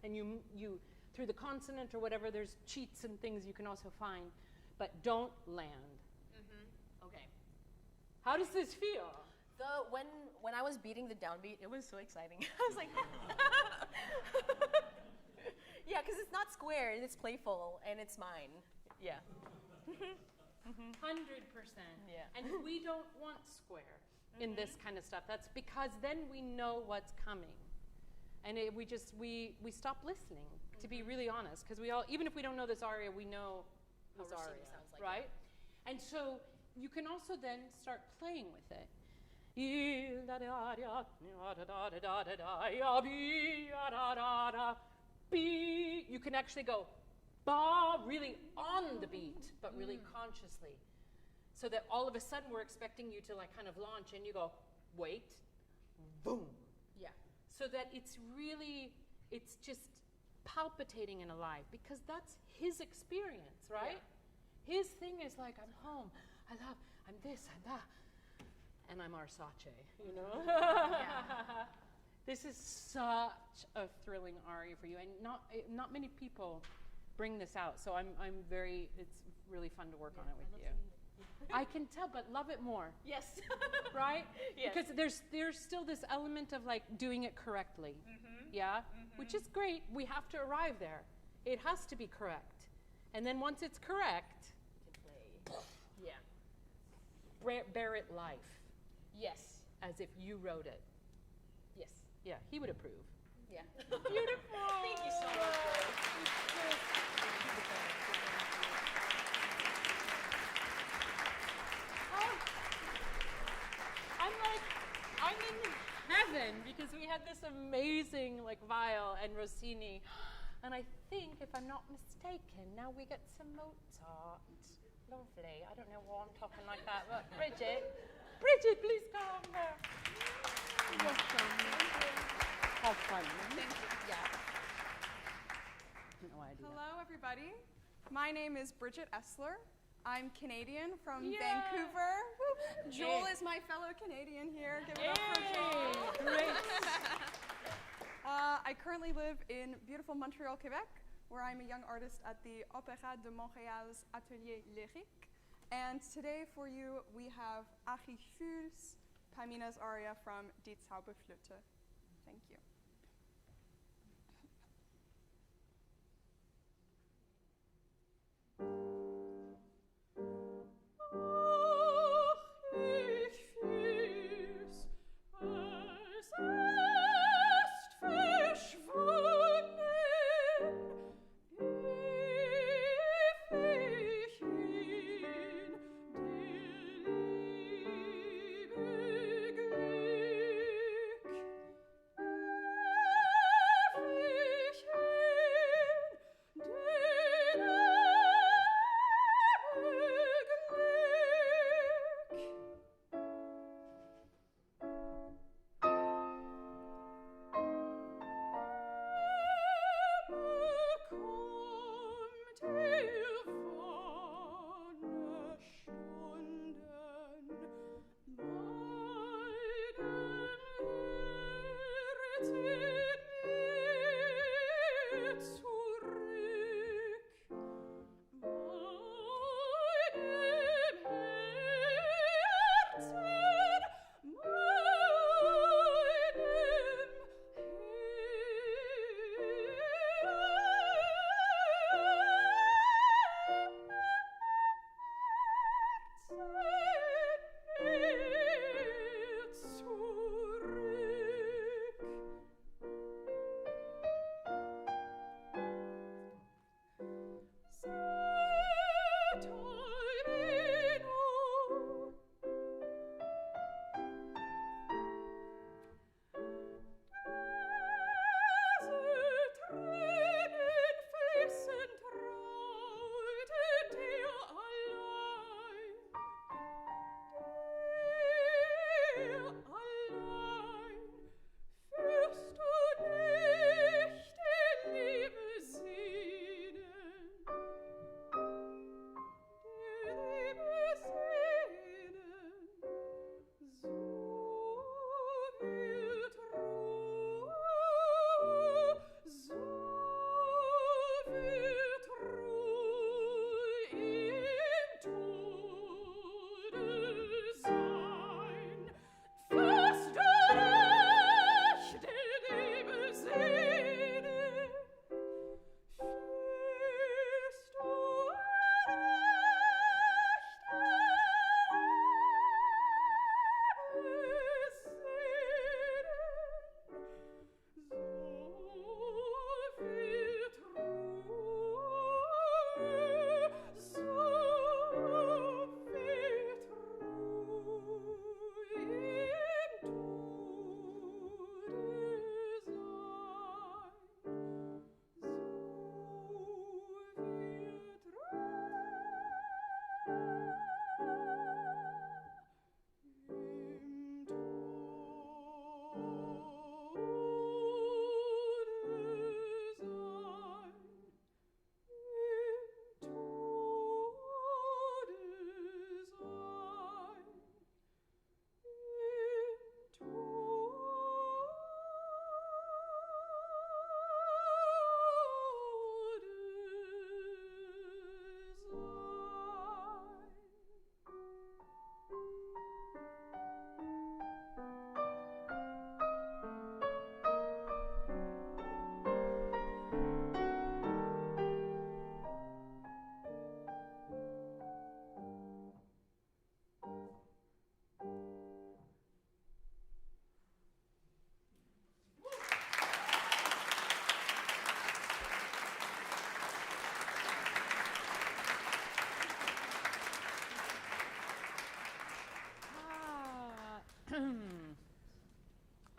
And you through the consonant or whatever, there's cheats and things you can also find, but don't land. Okay. How does this feel? When I was beating the downbeat, it was so exciting. I was like, yeah, because it's not square, and it's playful, and it's mine. Yeah. 100%. Yeah. And we don't want square in this kind of stuff. That's because then we know what's coming. And we stop listening, to be really honest, because we all, even if we don't know this aria, we know this How aria, Rossini sounds like, right? And so you can also then start playing with it. You can actually go ba really on the beat, but really consciously. So that all of a sudden we're expecting you to like kind of launch and you go, wait, boom. Yeah. So that it's just palpitating and alive, because that's his experience, right? Yeah. His thing is like, I'm home, I'm this, I'm that, and I'm Arsace, you know? This is such a thrilling aria for you, and not many people bring this out, so it's really fun to work on it with you. I can tell, but love it more. Yes. Right? Yes. Because there's still this element of like doing it correctly. Yeah? Which is great. We have to arrive there. It has to be correct. And then once it's correct, Yeah. bear it life Yes. as if you wrote it. Yes. Yeah, he would approve. Yeah. Beautiful. Thank you so much, Joyce. I'm in heaven because we had this amazing like WEILL and Rossini, and I think, if I'm not mistaken, now we get some Mozart. Lovely. I don't know why I'm talking like that, but Bridget, please come there. Welcome. Have fun. Thank you. Yeah. No idea. Hello, everybody. My name is Bridget Esler. I'm Canadian from Yeah. Vancouver. Woo. Joel Hey. is my fellow Canadian here. Give it up for Joel. Great. I currently live in beautiful Montreal, Quebec, where I'm a young artist at the Opéra de Montréal's Atelier Lyrique. And today for you, we have Fühl's Pamina's aria from Die Zauberflöte. Thank you.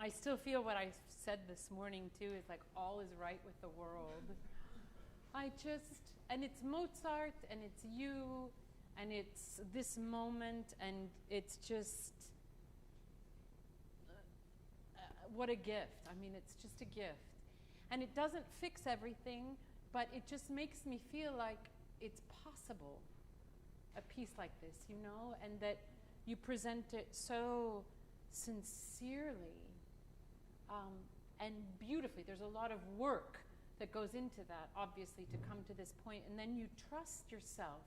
I still feel what I said this morning too, is like all is right with the world. And it's Mozart, and it's you, and it's this moment, and it's just, what a gift. I mean, it's just a gift. And it doesn't fix everything, but it just makes me feel like it's possible, a piece like this, you know, and that you present it so sincerely and beautifully. There's a lot of work that goes into that, obviously, to come to this point. And then you trust yourself,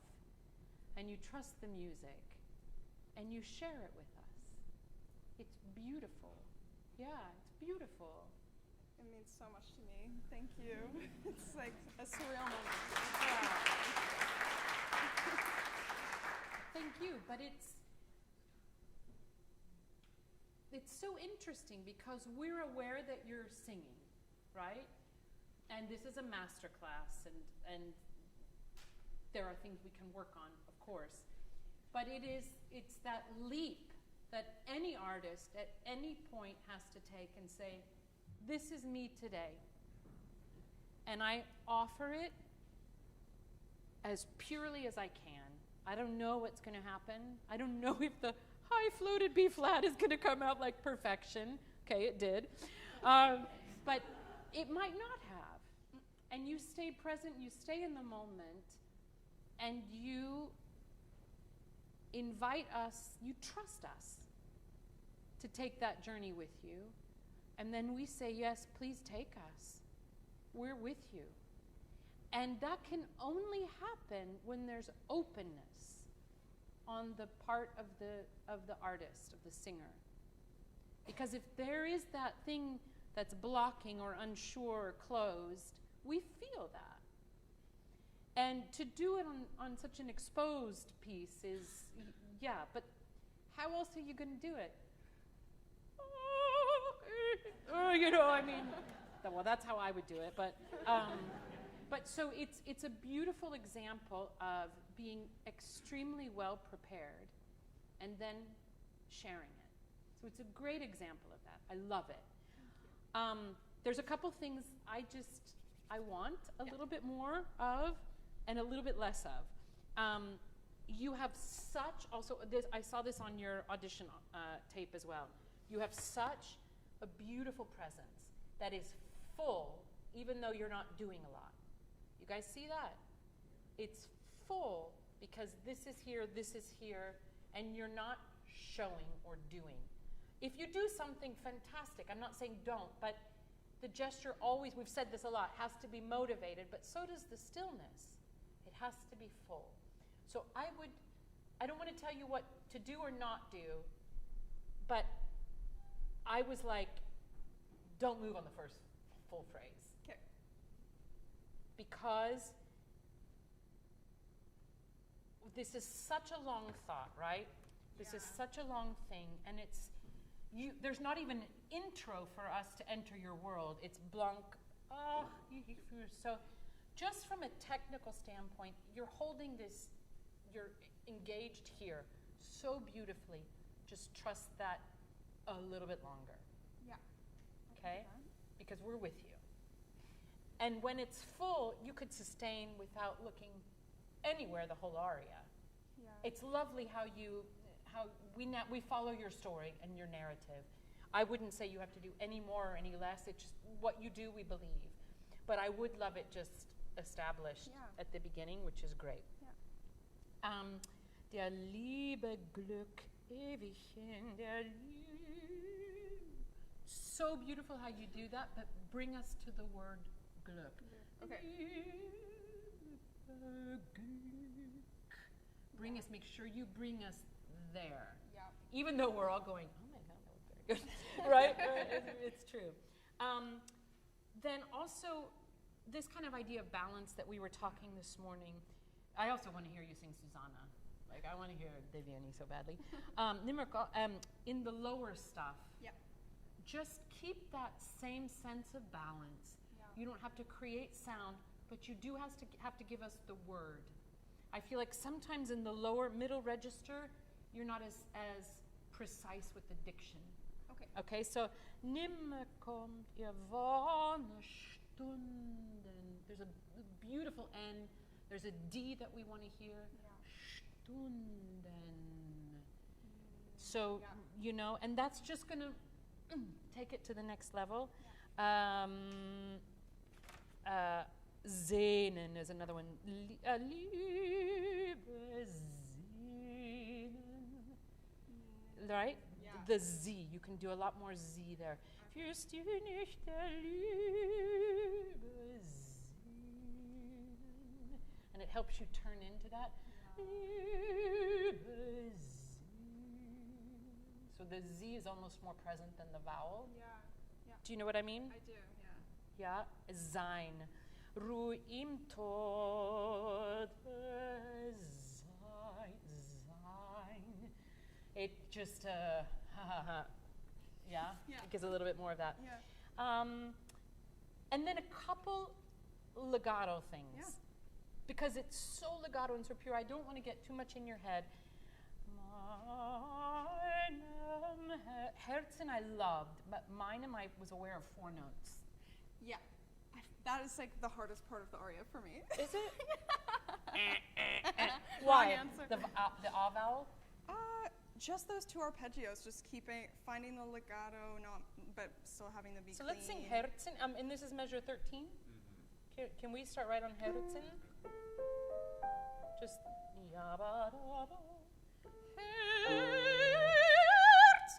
and you trust the music, and you share it with us. It's beautiful. Yeah, it's beautiful. It means so much to me. Thank you. It's like a surreal moment. Yeah. Thank you, but it's so interesting because we're aware that you're singing, right? And this is a master class, and there are things we can work on, of course. But it's that leap that any artist at any point has to take and say, this is me today. And I offer it as purely as I can. I don't know what's going to happen. I don't know if the high fluted B flat is going to come out like perfection. Okay, it did. But it might not have. And you stay present, you stay in the moment, and you invite us, you trust us to take that journey with you. And then we say, yes, please take us. We're with you. And that can only happen when there's openness on the part of the artist, of the singer. Because if there is that thing that's blocking or unsure or closed, we feel that. And to do it on such an exposed piece is, yeah, but how else are you going to do it? You know, I mean, well, that's how I would do it, but so it's a beautiful example of being extremely well prepared and then sharing it. So it's a great example of that. I love it. There's a couple things I want a little bit more of and a little bit less of. You have such, also, I saw this on your audition tape as well. You have such a beautiful presence that is full, even though you're not doing a lot. You guys see that? It's full because this is here, and you're not showing or doing. If you do something fantastic, I'm not saying don't, but the gesture always, we've said this a lot, has to be motivated, but so does the stillness. It has to be full. So I don't want to tell you what to do or not do, but I was like, don't move on the first full phrase. Okay. Because this is such a long thought, right? This is such a long thing, and there's not even an intro for us to enter your world. It's blanc. So just from a technical standpoint, you're holding this, you're engaged here so beautifully. Just trust that a little bit longer. Yeah. Okay? Because we're with you. And when it's full, you could sustain without looking anywhere the whole aria. Yeah. It's lovely how we follow your story and your narrative. I wouldn't say you have to do any more or any less. It's just what you do, we believe. But I would love it just established at the beginning, which is great. Yeah. Der liebe Glück ewig in der Liebe. So beautiful how you do that, but bring us to the word Glück. Okay. Make sure you bring us there. Yeah. Even though we're all going, oh my God, that was very good. Right? It's true. Then also, this kind of idea of balance that we were talking this morning, I also want to hear you sing Susanna. Like, I want to hear Deviani so badly. In the lower stuff, just keep that same sense of balance. Yeah. You don't have to create sound, but you do have to give us the word. I feel like sometimes in the lower middle register, you're not as precise with the diction. Okay. Okay, so Nimmer kommt ihr Wonnestunden. There's a beautiful N. There's a D that we want to hear. Stunden. So, you know, and that's just going to take it to the next level. Sehnen is another one. Liebe Sehnen. Right? Yeah. The Z. You can do a lot more Z there. Fühlst du nicht der Liebe Sehnen? And it helps you turn into that. Liebe Sehnen. So the Z is almost more present than the vowel. Yeah. Yeah. Do you know what I mean? I do. Yeah. Ja, sein. Ruh im Tod sein. It just, yeah? Yeah. It gives a little bit more of that. Yeah. And then a couple legato things. Yeah. Because it's so legato and so pure, I don't want to get too much in your head. Meinem Herzen I loved, but meinem I was aware of 4 notes. Yeah. That is like the hardest part of the aria for me. Is it? Wrong Why? answer. The A vowel? Just those 2 arpeggios, just finding the legato, but still having the be So clean. let's sing Herzen, and this is measure 13. Can we start right on Herzen? Just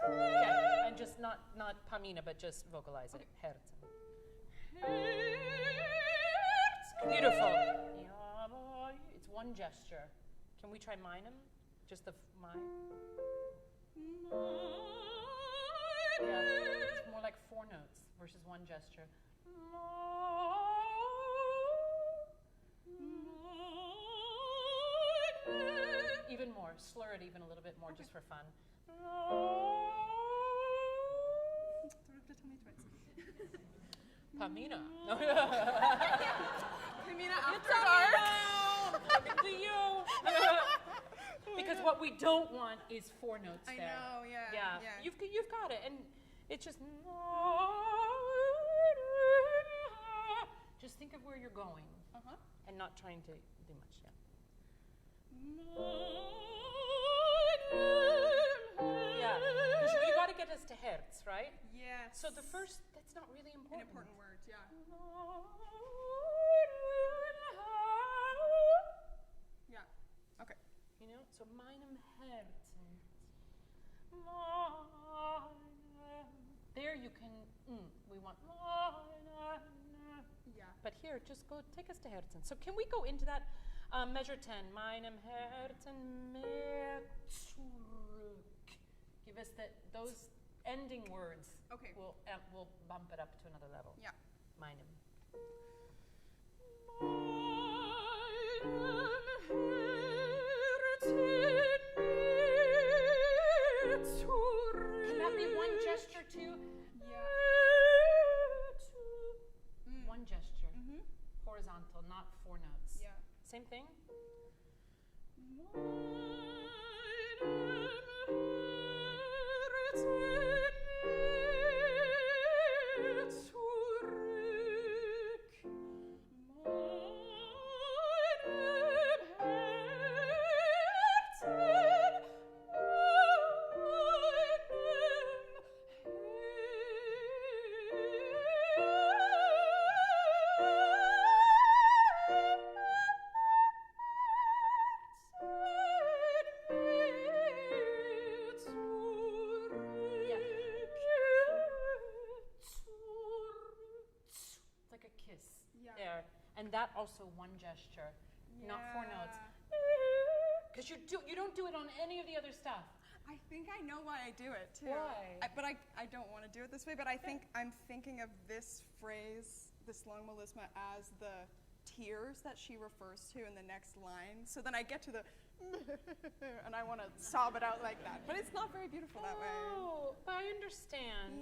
okay, and just not Pamina, but just vocalize it. Herzen. Beautiful. It's one gesture. Can we try meinem? Just the mine. Yeah, it's more like 4 notes versus 1 gesture. Even more. Slur it even a little bit more, just for fun. Don't have to tell me twice. Pamina. Pamina after dark. Talking to you. Because what we don't want is 4 notes I there. know, yeah. Yeah. You've got it, and it's just. Just think of where you're going, and not trying to do much. Yeah, because you got to get us to Herz, right? Yes. So the first, that's not really An important. important word, yeah. Yeah. Okay. You know, so meinem Herzen. There you can, we want, Yeah. but here, just go, take us to Herzen. So can we go into that measure 10? Meinem Herzen mehr zurück. Give us those ending words. Okay. We'll bump it up to another level. Yeah. Meinem. Can that be one gesture too? Yeah. One gesture. Horizontal, not 4 notes. Yeah. Same thing? That also one gesture, not 4 notes. Because you don't do it on any of the other stuff. I think I know why I do it too. Why? But I don't want to do it this way, but I think I'm thinking of this phrase, this long melisma, as the tears that she refers to in the next line. So then I get to the and I want to sob it out like that. But it's not very beautiful that way. Oh, I understand.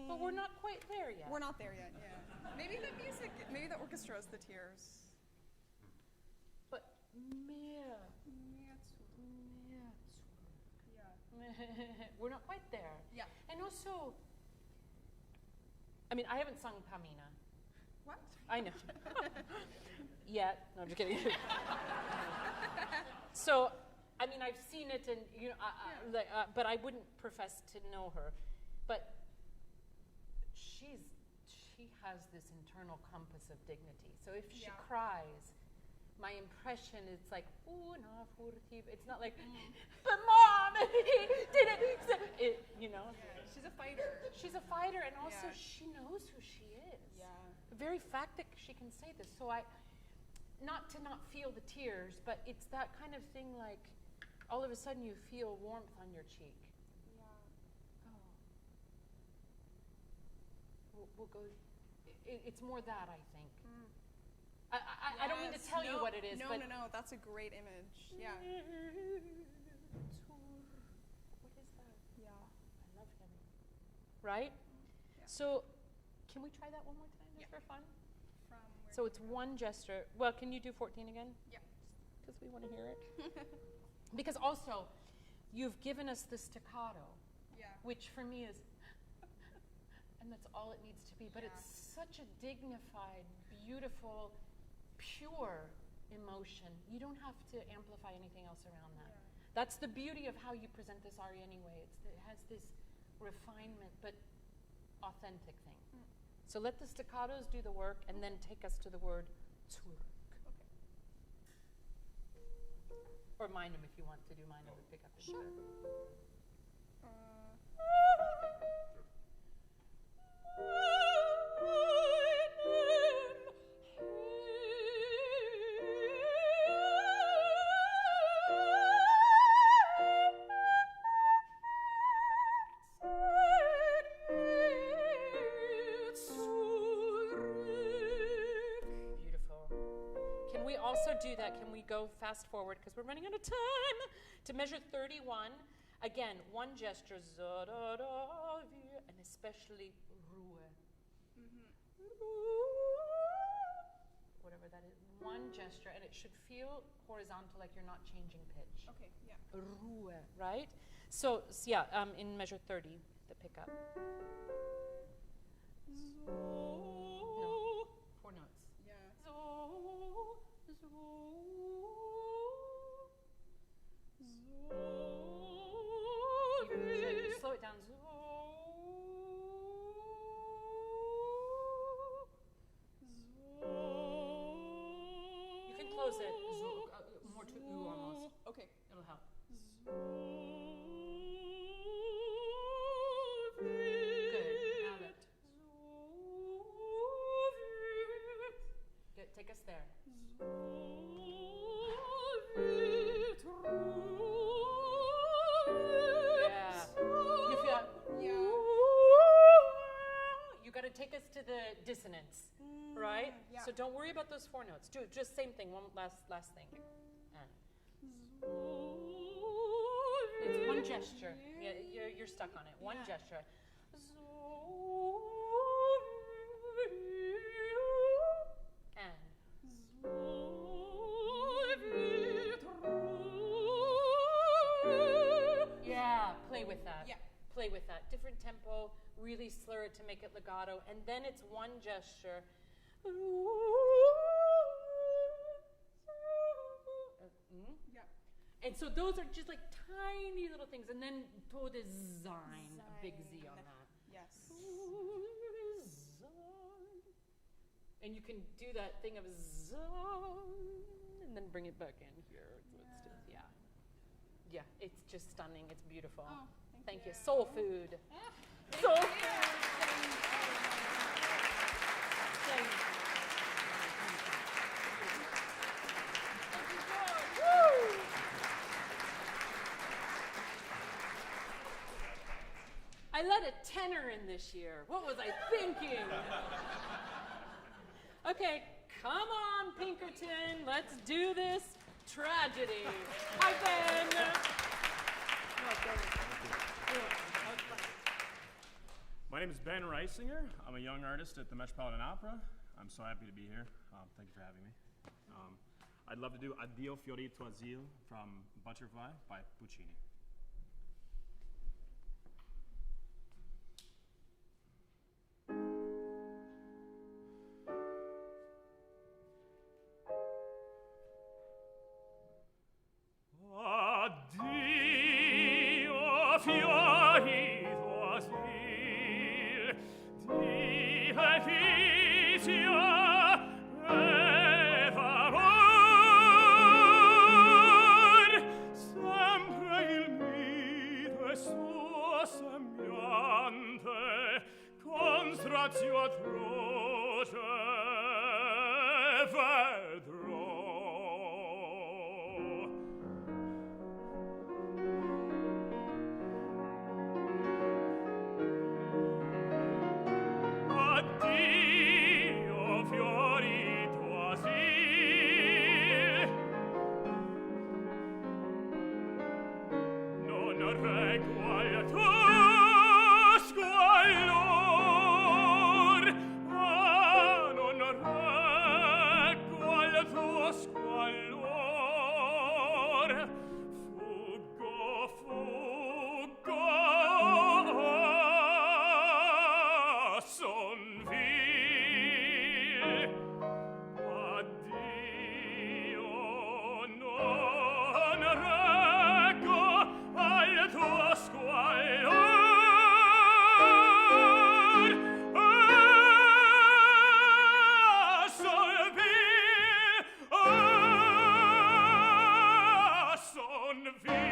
But we're not quite there yet. We're not there yet, yeah. Maybe the music, maybe the orchestra is the tears. But mehr. Yeah. We're not quite there. Yeah. And also, I mean, I haven't sung Pamina. What? I know. Yet. No, I'm just kidding. So, I mean, I've seen it, and but I wouldn't profess to know her. But she has this internal compass of dignity. So if she cries, my impression is like, ooh, no, furtive. It's not like, but mom, did it, you know. Yeah. She's a fighter. She's a fighter, and also she knows who she is. Yeah. The very fact that she can say this. So not to not feel the tears, but it's that kind of thing like, all of a sudden you feel warmth on your cheek. Yeah. Oh. We'll go, it's more that, I think. I don't mean to tell you what it is, but... No, that's a great image. Yeah. What is that? Yeah. I love him. Right? Yeah. So, can we try that one more time just for fun? From where So it's one gesture. Well, can you do 14 again? Yeah. Because we want to hear it. Because also, you've given us the staccato, which for me is, and that's all it needs to be. But it's such a dignified, beautiful, pure emotion. You don't have to amplify anything else around that. That's the beauty of how you present this aria anyway. It has this refinement, but authentic thing. So let the staccatos do the work, and then take us to the word zurück. Okay. Or mind them if you want to do mind them and pick up. Sure. Do that, can we go fast forward because we're running out of time to measure 31. Again, one gesture, and especially Ruhe. Whatever that is, one gesture, and it should feel horizontal, like you're not changing pitch. Okay, yeah. Ruhe, right? So yeah, in measure 30, the pickup. No, 4 notes. Yeah. Slow it down. You can close it more to oo almost. Okay. It'll help. Good. Take us there. Take us to the dissonance, right? Yeah. So don't worry about those 4 notes. Do just same thing. One last thing. And it's one gesture. Yeah, you're stuck on it. One gesture. And yeah, play with that. Yeah. Play with that. Different tempo. Really slur it to make it legato, and then it's one gesture. Yeah. And so those are just like tiny little things, and then tode sein, a big Z on that. Yes. And you can do that thing of zone, and then bring it back in here. So it's just, yeah, it's just stunning. It's beautiful. Oh, thank you. Soul food. I let a tenor in this year. What was I thinking? Okay, come on, Pinkerton. Let's do this tragedy. Hi, Ben. My name is Ben Reisinger. I'm a young artist at the Metropolitan Opera. I'm so happy to be here. Thank you for having me. I'd love to do Addio, fiorito, asil from Butterfly by Puccini. strazio atroce vedrò. Addio, fiorito asil, non reggo al tuo squallor, non reggo al tuo squallor, fuggo, fuggo, son vil. Addio, non reggo al tuo squallor, son vil, son vil.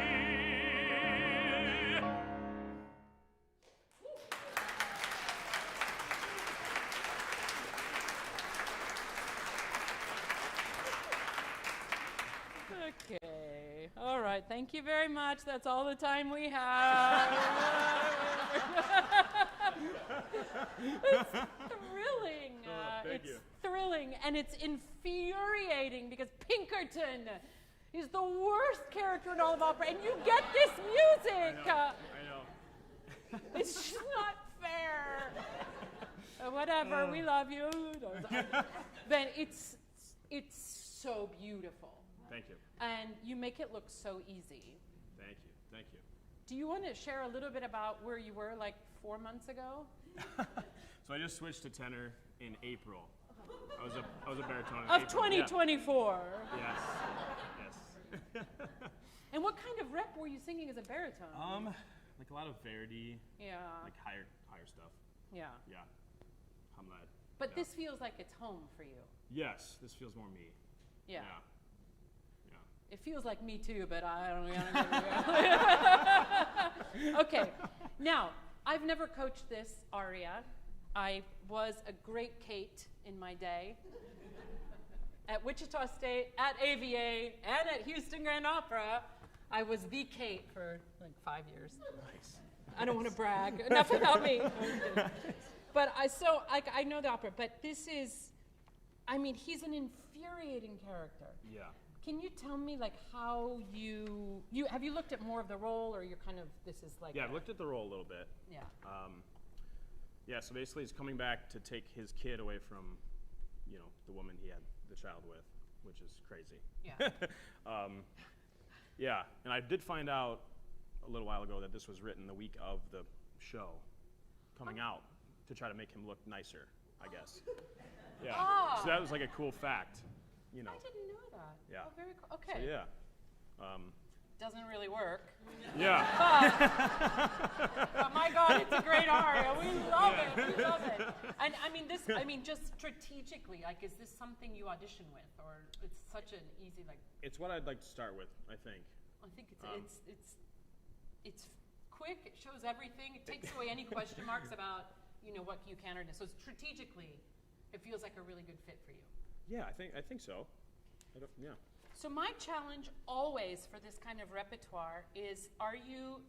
Okay. All right. Thank you very much. That's all the time we have. It's thrilling. Thank It's you. thrilling, and it's infuriating because Pinkerton is the worst character in all of opera, and you get this music. I know. It's just not fair. Whatever. We love you. But it's so beautiful. Thank you. And you make it look so easy. Thank you. Thank you. Do you want to share a little bit about where you were like 4 months ago? So I just switched to tenor in April. I was a baritone in Of April. 2024. Yeah. Yes. Yes. And what kind of rep were you singing as a baritone? Like a lot of Verdi, Yeah. like higher stuff. Yeah. Yeah. Hamlet. But yeah. this feels like it's home for you. Yes, this feels more me. Yeah. Yeah. It feels like me too, but I don't know. Okay. Now, I've never coached this aria. I was a great Kate in my day. At Wichita State, at AVA, and at Houston Grand Opera, I was the Kate for like 5 years. Nice. I don't want to brag. Enough about me. But I know the opera, but this is, I mean, he's an infuriating character. Yeah. Can you tell me like how you have you looked at more of the role, or you're kind of, this is like Yeah, I've looked at the role a little bit. Yeah. Yeah, so basically he's coming back to take his kid away from, the woman he had the child with, which is crazy. Yeah. Yeah, and I did find out a little while ago that this was written the week of the show coming out to try to make him look nicer, I guess. Yeah. Ah. So that was like a cool fact, I didn't know that. Yeah. Oh, very cool. So Okay. yeah. Doesn't really work. Yeah. But my God, it's a great aria. We love it. We love it. And I mean, just strategically, like, is this something you audition with, or it's such an easy, like? It's what I'd like to start with, I think. I think it's quick. It shows everything. It takes away any question marks about what you can or do. So strategically, it feels like a really good fit for you. Yeah, I think so. Yeah. So my challenge always for this kind of repertoire is, are you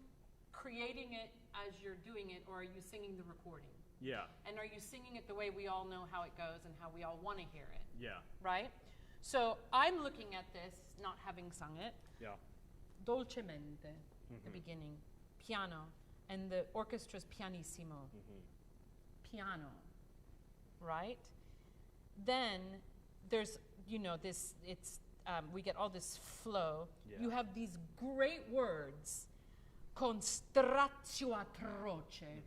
creating it as you're doing it, or are you singing the recording? Yeah. And are you singing it the way we all know how it goes and how we all want to hear it? Yeah. Right? So I'm looking at this, not having sung it, Yeah. dolcemente, the beginning, piano, and the orchestra's pianissimo. Piano, right? Then there's, this, we get all this flow. Yeah. You have these great words, con strazio atroce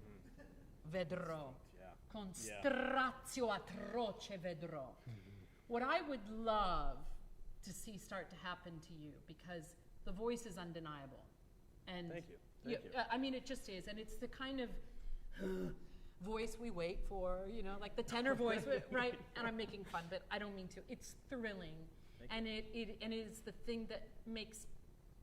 vedrò. Yeah. Con strazio atroce vedrò. What I would love to see start to happen to you, because the voice is undeniable. And Thank you. Thank you. I mean, it just is. And it's the kind of voice we wait for, like the tenor voice, right? And I'm making fun, but I don't mean to. It's thrilling. And it is the thing that makes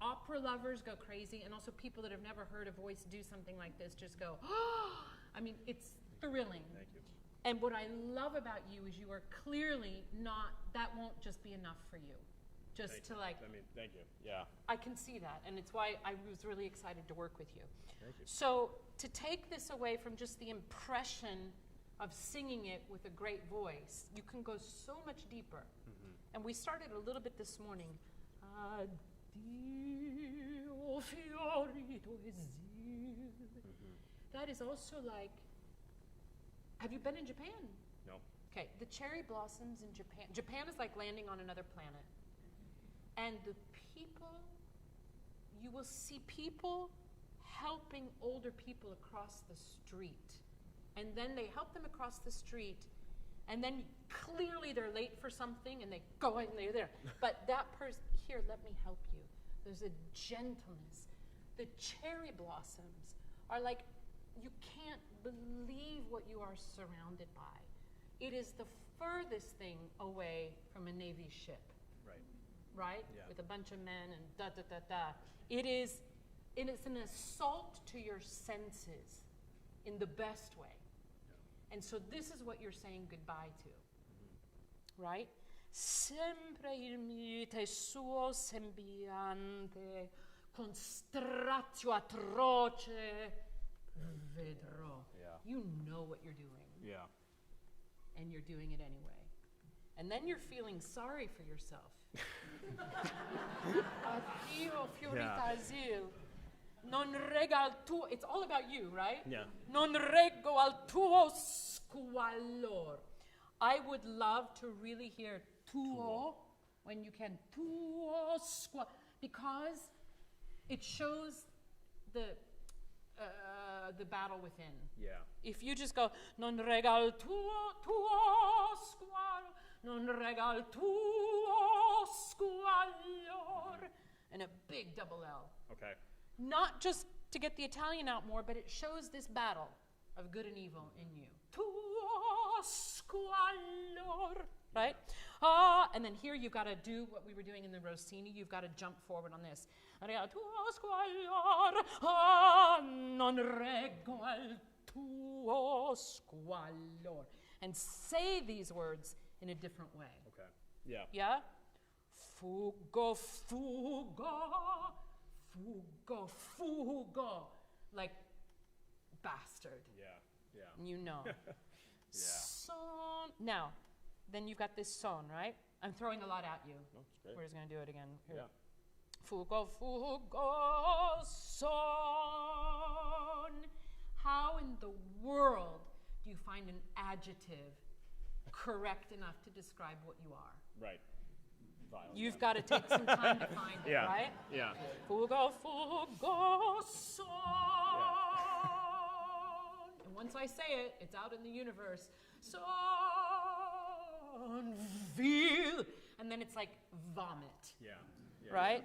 opera lovers go crazy, and also people that have never heard a voice do something like this just go, oh! I mean, it's thrilling. Thank you. And what I love about you is you are clearly not, that won't just be enough for you. Just to like, I mean, thank you. Yeah. I can see that, and it's why I was really excited to work with you. Thank you. So to take this away from just the impression of singing it with a great voice, you can go so much deeper. And we started a little bit this morning. Addio, fiorito, asil. That is also like, have you been in Japan? No. Okay, the cherry blossoms in Japan. Japan is like landing on another planet. And the people, you will see people helping older people across the street. And then they help them across the street, and then clearly they're late for something, and they go and they're there. But that person, here, let me help you. There's a gentleness. The cherry blossoms are like, you can't believe what you are surrounded by. It is the furthest thing away from a Navy ship. Right? Yeah. With a bunch of men and da-da-da-da. It is an assault to your senses in the best way. Yeah. And so this is what you're saying goodbye to. Right? Sempre il mite suo sembiante, con strazio atroce vedrò. Yeah. You know what you're doing. Yeah. And you're doing it anyway. And then you're feeling sorry for yourself. Addio, fiorito, asil. Non reggo al tuo. It's all about you, right? Yeah. Non reggo al tuo squallor. I would love to really hear tuo when you can. Tuo squallor. Because it shows the battle within. Yeah. If you just go, non reggo al tuo squallor. Non reggo al tuo squallor, and a big double L. Okay. Not just to get the Italian out more, but it shows this battle of good and evil in you. Tuo squallor, right? And then here you've got to do what we were doing in the Rossini. You've got to jump forward on this. Tuo squallor, non reggo al tuo squallor, and say these words in a different way. Okay. Yeah. Yeah? Fuggo, fuggo, fuggo, fuggo. Like bastard. Yeah. Yeah. You know. Yeah. Son. Now, then you've got this son, right? I'm throwing a lot at you. No, it's great. We're just going to do it again. Here. Yeah. Fuggo, fuggo, son. How in the world do you find an adjective correct enough to describe what you are? Right. Violent. You've got to take some time to find it, Yeah. right? Yeah. Fuggo, fuggo, son. And once I say it, it's out in the universe. Son, fühl. And then it's like vomit, Yeah. Yeah. right?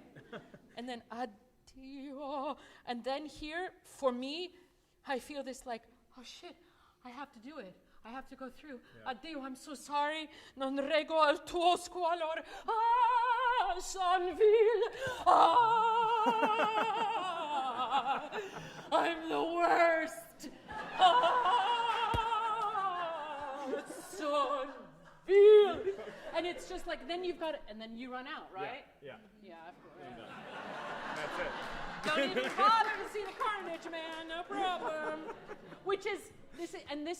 And then addio. And then here, for me, I feel this like, oh shit, I have to do it. I have to go through. Yeah. Addio, I'm so sorry. Non reggo al tuo squallor. Ah, son fühl. Ah, I'm the worst. Ah, son fühl. And it's just like, then you've got it, and then you run out, right? Yeah. Yeah, of course. I'm done. That's it. Don't even bother to see the carnage, man. No problem. Which is this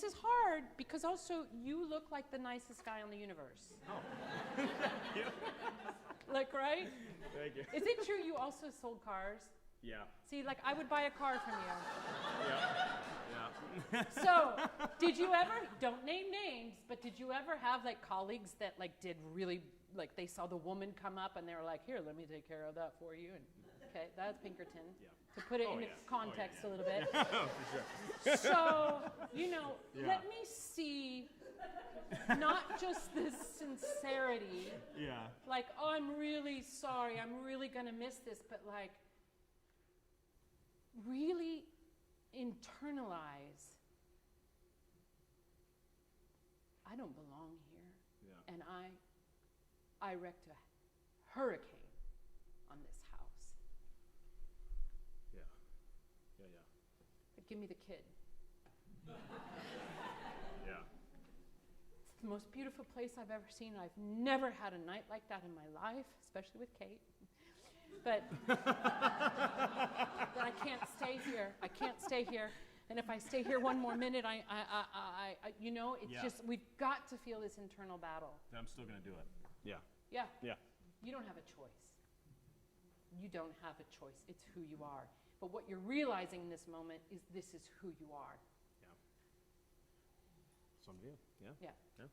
is hard because also you look like the nicest guy on the universe. Oh. Like, right? Thank you. Is it true you also sold cars? Yeah. See, like I would buy a car from you. Yeah. So, did you ever? Don't name names, but did you ever have like colleagues that like did really like they saw the woman come up and they were like, "Here, let me take care of that for you." And okay, that's Pinkerton. Yeah. To put it Oh, into yes. context Oh, a little bit. Oh, for sure. So, you know, Yeah. let me see not just this sincerity, Yeah. like, oh, I'm really sorry, I'm really gonna miss this, but like, really internalize, I don't belong here, Yeah. and I wrecked a hurricane on this house, Yeah. Yeah. Yeah. but give me the kid. Yeah. most beautiful place I've ever seen. I've never had a night like that in my life, especially with Kate. But I can't stay here. I can't stay here. And if I stay here one more minute, you know, it's just, we've got to feel this internal battle. I'm still going to do it. Yeah. Yeah. Yeah. You don't have a choice. You don't have a choice. It's who you are. But what you're realizing in this moment is this is who you are. Yeah. Some of you. Yeah. Yeah. Yeah.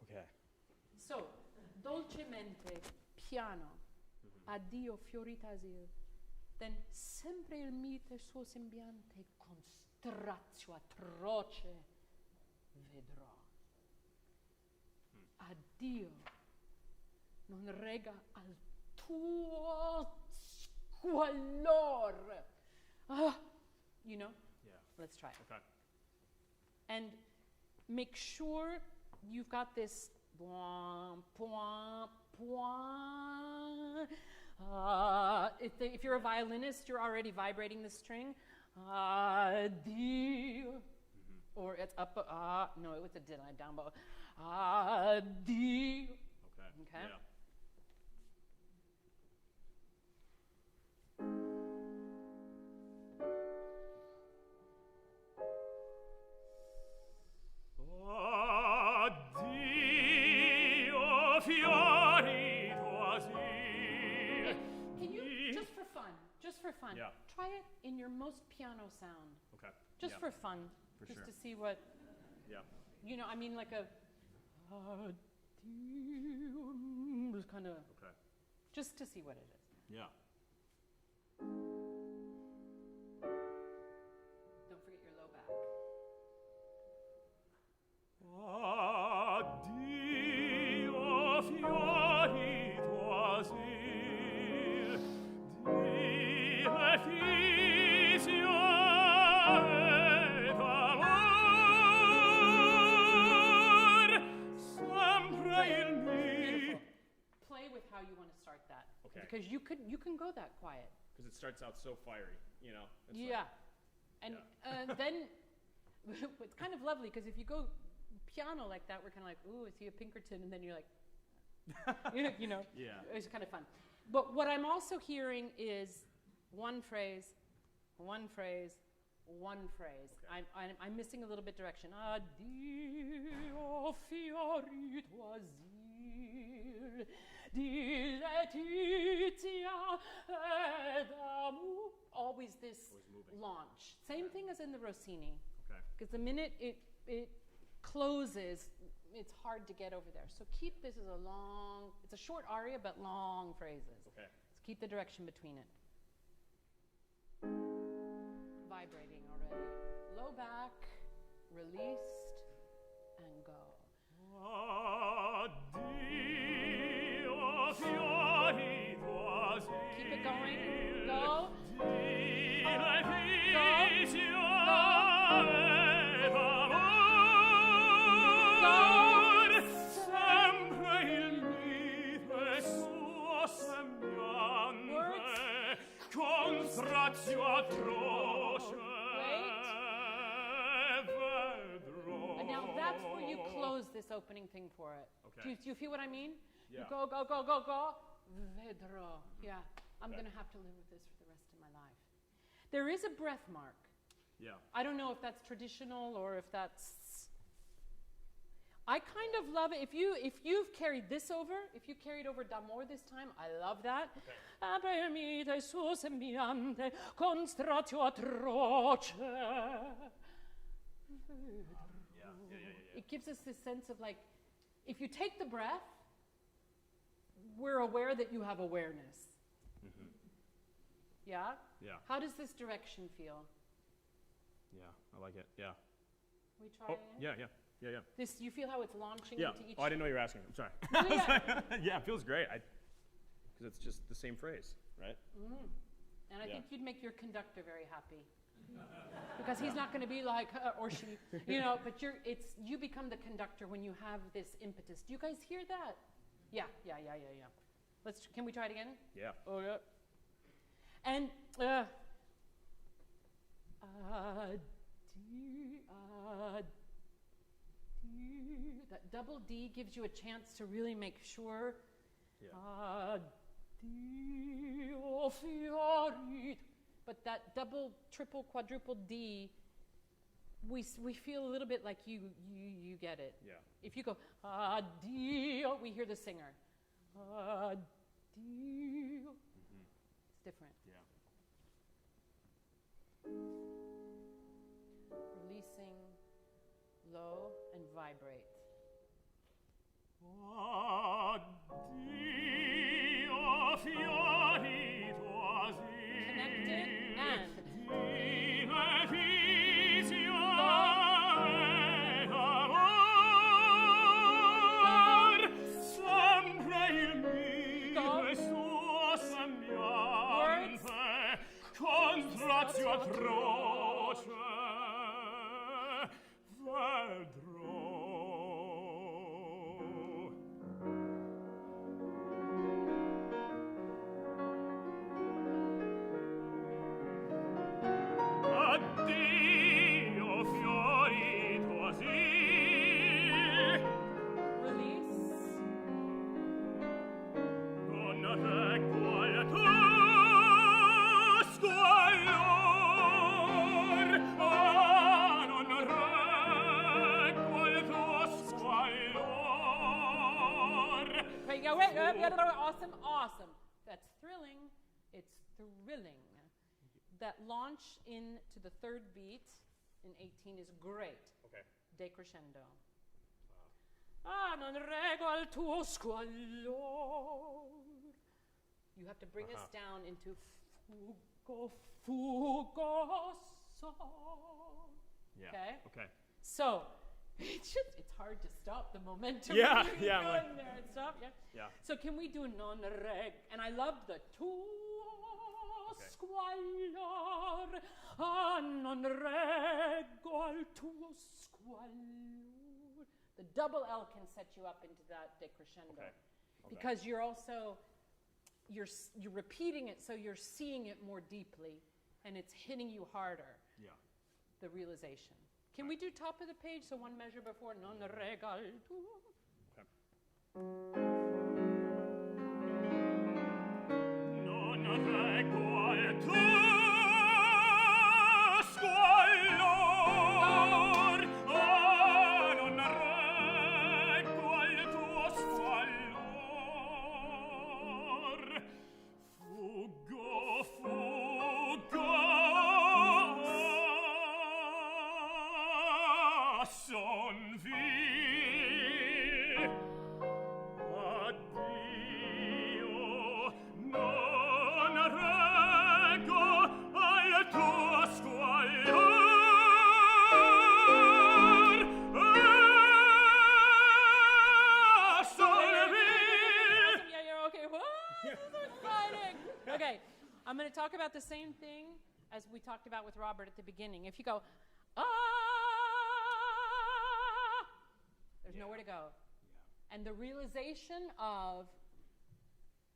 Okay. So, dolcemente, piano, addio fiorito asil, then sempre il mite suo sembiante con strazio atroce vedrò. Addio non rega al tuo squallor. You know? Yeah. Let's try it. Okay. And make sure you've got this point, point, point. If you're a violinist, you're already vibrating the string. Addio. Or it's up, no, it was a down bow. Addio. Okay. Okay. Yeah. Addio, fiorito asil. Can you, just for fun, Yeah. try it in your most piano sound. Okay. Just Yeah. for fun. For just sure. to see what, Yeah. you know, I mean like a, kind of, Okay. just to see what it is. Yeah. Don't forget your low back. Addio, fiorito asil, di efficio et amor, sempre il mio. Play with how you want to start that. Okay. Because you can go that quiet. Because it starts out so fiery, you know? It's Yeah. And then it's kind of lovely because if you go piano like that, we're kind of like, ooh, is he a Pinkerton? And then you're like, you know, Yeah. it's kind of fun. But what I'm also hearing is one phrase, one phrase, one phrase. Okay. I'm missing a little bit direction. Addio fiorito asil, di letizia ed amor. Always this moving. launch. Same thing as in the Rossini. Okay. Because the minute it closes, it's hard to get over there. So keep this as it's a short aria, but long phrases. Okay. So keep the direction between it. Vibrating already. Low back, released, and go. Addio, fiorito asil. Keep it going. Go. Di efficio Go. et amor, sempre il mito e suo sembiante, con strazio atroce vedrò. And now that's where you close this opening thing for it. Okay. Do you feel what I mean? Yeah. You go, go, go, go, go. Vedrò. Yeah. I'm Okay. going to have to live with this for the rest of my life. There is a breath mark. Yeah. I don't know if that's traditional or if that's. I kind of love it. If you've carried this over, if you carried over d'amor this time, I love that. Apremite suo sembiante con strazio atroce. It gives us this sense of like, if you take the breath, we're aware that you have awareness. Yeah? Yeah. How does this direction feel? Yeah. I like it. Yeah. We try Oh, it? yeah. This, you feel how it's launching Yeah. into each. Oh, I didn't know you were asking. I'm sorry. Yeah. Yeah, it feels great. Because it's just the same phrase, right? And I Yeah. think you'd make your conductor very happy. Because he's not going to be like, or she, you know, but you become the conductor when you have this impetus. Do you guys hear that? Yeah. Can we try it again? Yeah. Oh, yeah. And, double D gives you a chance to really make sure. Yeah. Addio, fiorito. But that double, triple, quadruple D, we feel a little bit like you get it. Yeah. If you go addio, we hear the singer. Addio. It's different. Yeah. Releasing low and vibrate. Addio, fiorito, asil. Connected and atroce vedrò. Addio, fiorito asil. release. Non reggo al tuo squallor. Non reggo al tuo squallor. Okay, go wait. Awesome, awesome. That's thrilling. It's thrilling. That launch into the third beat in 18 is great. Okay. Decrescendo. Non reggo al tuo squallor. You have to bring us down into fugo, fugo, so. Yeah. Okay? Okay. So, it's hard to stop the momentum. Yeah, when you yeah, go like- in there and stop, yeah. Yeah. So can we do non reg? And I love the tuo squallor, non reggo al tuo squallor. The double L can set you up into that decrescendo. Okay. Because you're also, you're repeating it, so you're seeing it more deeply, and it's hitting you harder, Yeah. the realization. Can we do top of the page, so one measure before non reggo al tuo? Okay. Non reggo al tuo squallor. Non reggo al tuo squallor. Fuggo, fuggo, son vil. Addio, non reggo al tuo squallor. Son vil. Yeah, you're okay. Whoa, this is exciting. Okay, I'm going to talk about the same thing as we talked about with Robert at the beginning. If you go, there's nowhere to go. And the realization of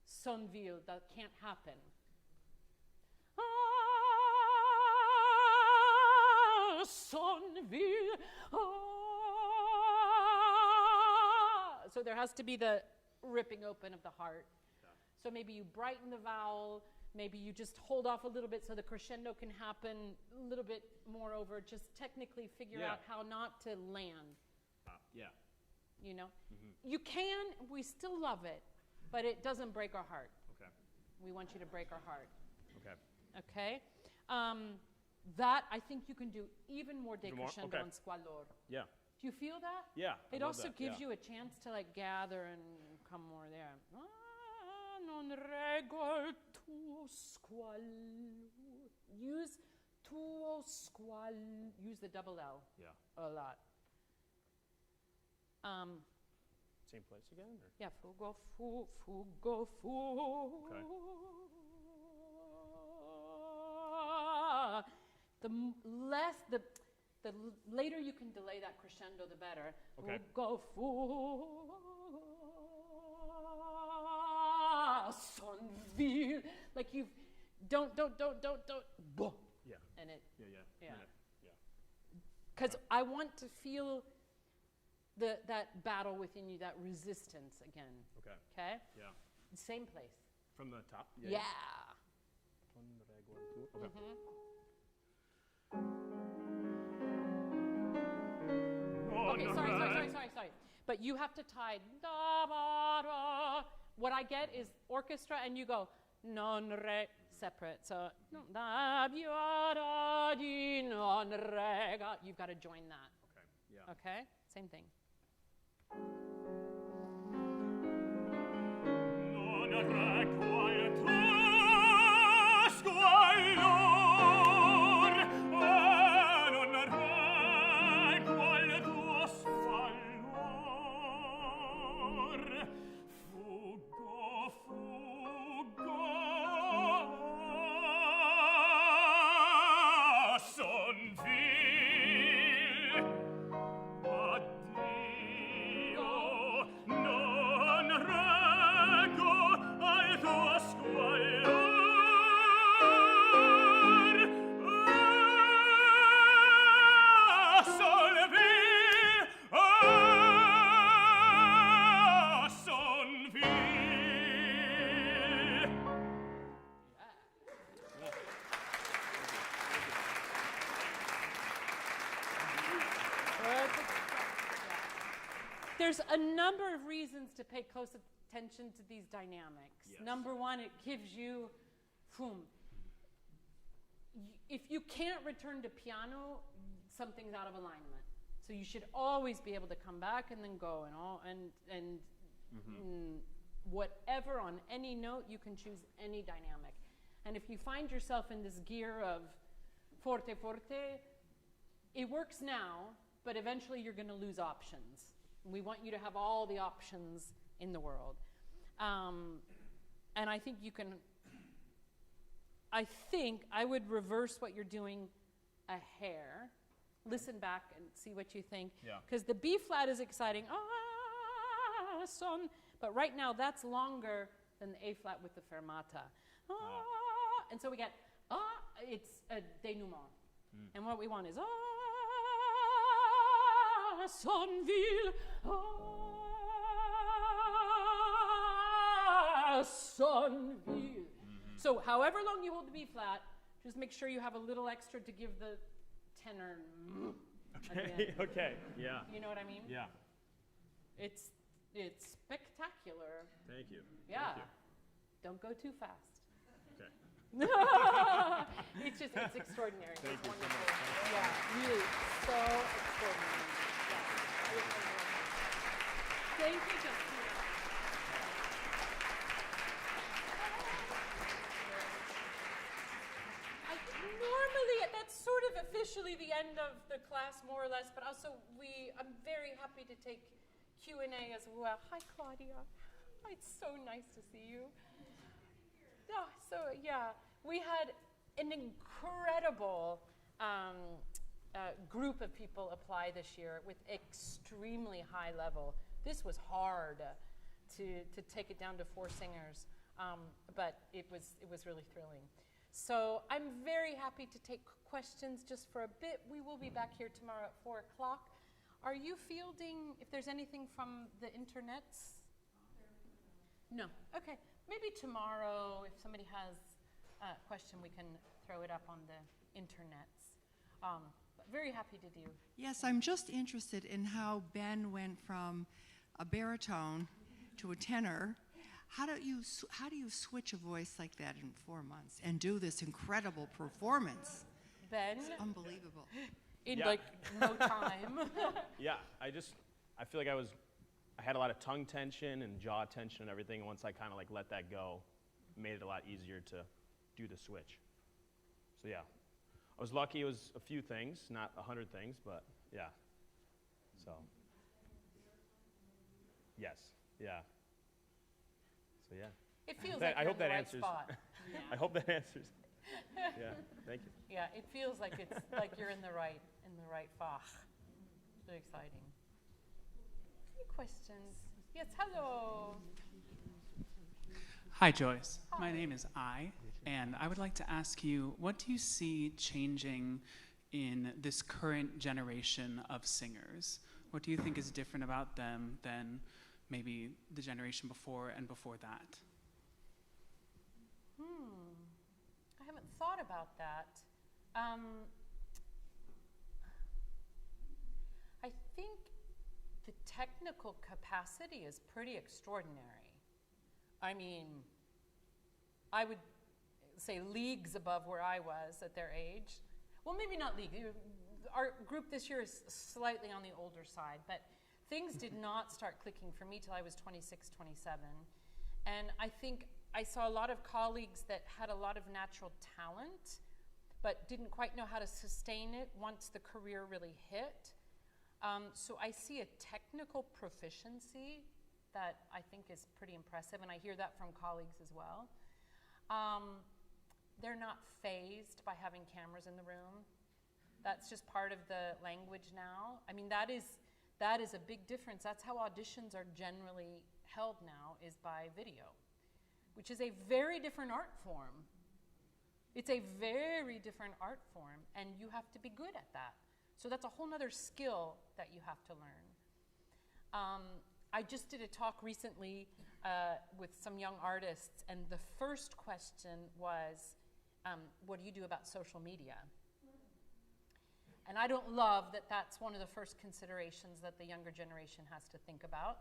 son vil, that can't happen. Son vil. So there has to be the ripping open of the heart. So maybe you brighten the vowel, maybe you just hold off a little bit so the crescendo can happen a little bit more over. Just technically figure Yeah. out how not to land, Yeah. you know? You can, we still love it, but it doesn't break our heart. Okay. We want you to break our heart, Okay. okay? That I think you can do even more Even more? decrescendo Okay. and squallor. Yeah. Do you feel that? Yeah. I It love also that, gives yeah. you a chance to like gather and come more there. Non reggo al tuo squallor. Use tuo squallor. Use the double L Yeah. a lot. Same place again? Or? Yeah, fugo, fugo, fu. Okay. The later you can delay that crescendo, the better. Okay. Fugo, fu. Son vil. Like you don't. Boom. Yeah. And it, Yeah. Yeah. Yeah. Yeah. because I want to feel that battle within you, that resistance again. Okay. Okay? Yeah. Same place. From the top? Yeah. Okay. Okay, sorry. But you have to tie da ba da. What I get is orchestra, and you go non re separate. So da bia da di non re ga. You've got to join that. Okay. Yeah. Okay, same thing. Non re quietus squalor, non re qual tuos fallor. Fuggo, son vil. Addio, non reggo al tuo squallor. Son vil, son vil. There's a number of reasons to pay close attention to these dynamics. Yes. Number one, it gives you, if you can't return to piano, something's out of alignment. So you should always be able to come back and then go and whatever on any note, you can choose any dynamic. And if you find yourself in this gear of forte forte, it works now, but eventually you're going to lose options. We want you to have all the options in the world. And I think you can, I would reverse what you're doing a hair. Listen back and see what you think. Yeah. Because the B flat is exciting, son, but right now that's longer than the A flat with the fermata. And so we get, it's a denouement. And what we want is, son vil, son vil. So however long you hold the B flat, just make sure you have a little extra to give the tenor. Okay. Okay. Yeah. You know what I mean? Yeah. It's spectacular. Thank you. Yeah. Thank you. Don't go too fast. Okay. It's extraordinary. Thank It's you so wonderful. much. Yeah, really, so extraordinary. Yeah. Thank you, Justina. Normally, that's sort of officially the end of the class, more or less, but also I'm very happy to take Q&A as well. Hi, Claudia. Oh, it's so nice to see you. Oh, so yeah, we had an incredible group of people apply this year with extremely high level. This was hard to take it down to 4 singers, but it was really thrilling. So I'm very happy to take questions just for a bit. We will be back here tomorrow at 4 o'clock. Are you fielding, if there's anything from the internets? No. Okay. Maybe tomorrow, if somebody has a question, we can throw it up on the internets. But very happy to do. Yes, I'm just interested in how Ben went from a baritone to a tenor. How do you switch a voice like that in 4 months and do this incredible performance? Ben? It's unbelievable. In Yeah. like no time. Yeah. I feel like I had a lot of tongue tension and jaw tension and everything. And once I kind of like let that go, it made it a lot easier to do the switch. So yeah, I was lucky. It was a few things, not 100 things, but yeah. So yes, yeah. So yeah. It feels That- like I you're hope in the that right answers. spot. I hope that answers. Yeah, thank you. Yeah, it feels like it's like you're in the right fach. Very exciting. Any questions? Yes, hello. Hi, Joyce. My name is and I would like to ask you, what do you see changing in this current generation of singers? What do you think is different about them than maybe the generation before and before that? I haven't thought about that. I think the technical capacity is pretty extraordinary. I mean, I would say leagues above where I was at their age. Well, maybe not league. Our group this year is slightly on the older side, but things did not start clicking for me till I was 26, 27. And I think I saw a lot of colleagues that had a lot of natural talent, but didn't quite know how to sustain it once the career really hit. So I see a technical proficiency that I think is pretty impressive, and I hear that from colleagues as well. They're not fazed by having cameras in the room. That's just part of the language now. I mean, that is a big difference. That's how auditions are generally held now, is by video, which is a very different art form. It's a very different art form, and you have to be good at that. So that's a whole nother skill that you have to learn. I just did a talk recently with some young artists, and the first question was, what do you do about social media? And I don't love that that's one of the first considerations that the younger generation has to think about,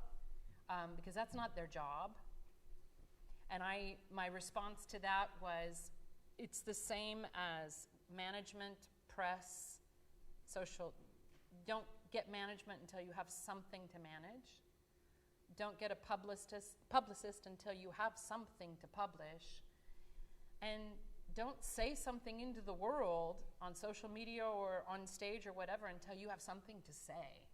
because that's not their job. And my response to that was, it's the same as management, press, social. Don't get management until you have something to manage. Don't get a publicist until you have something to publish. And don't say something into the world on social media or on stage or whatever until you have something to say.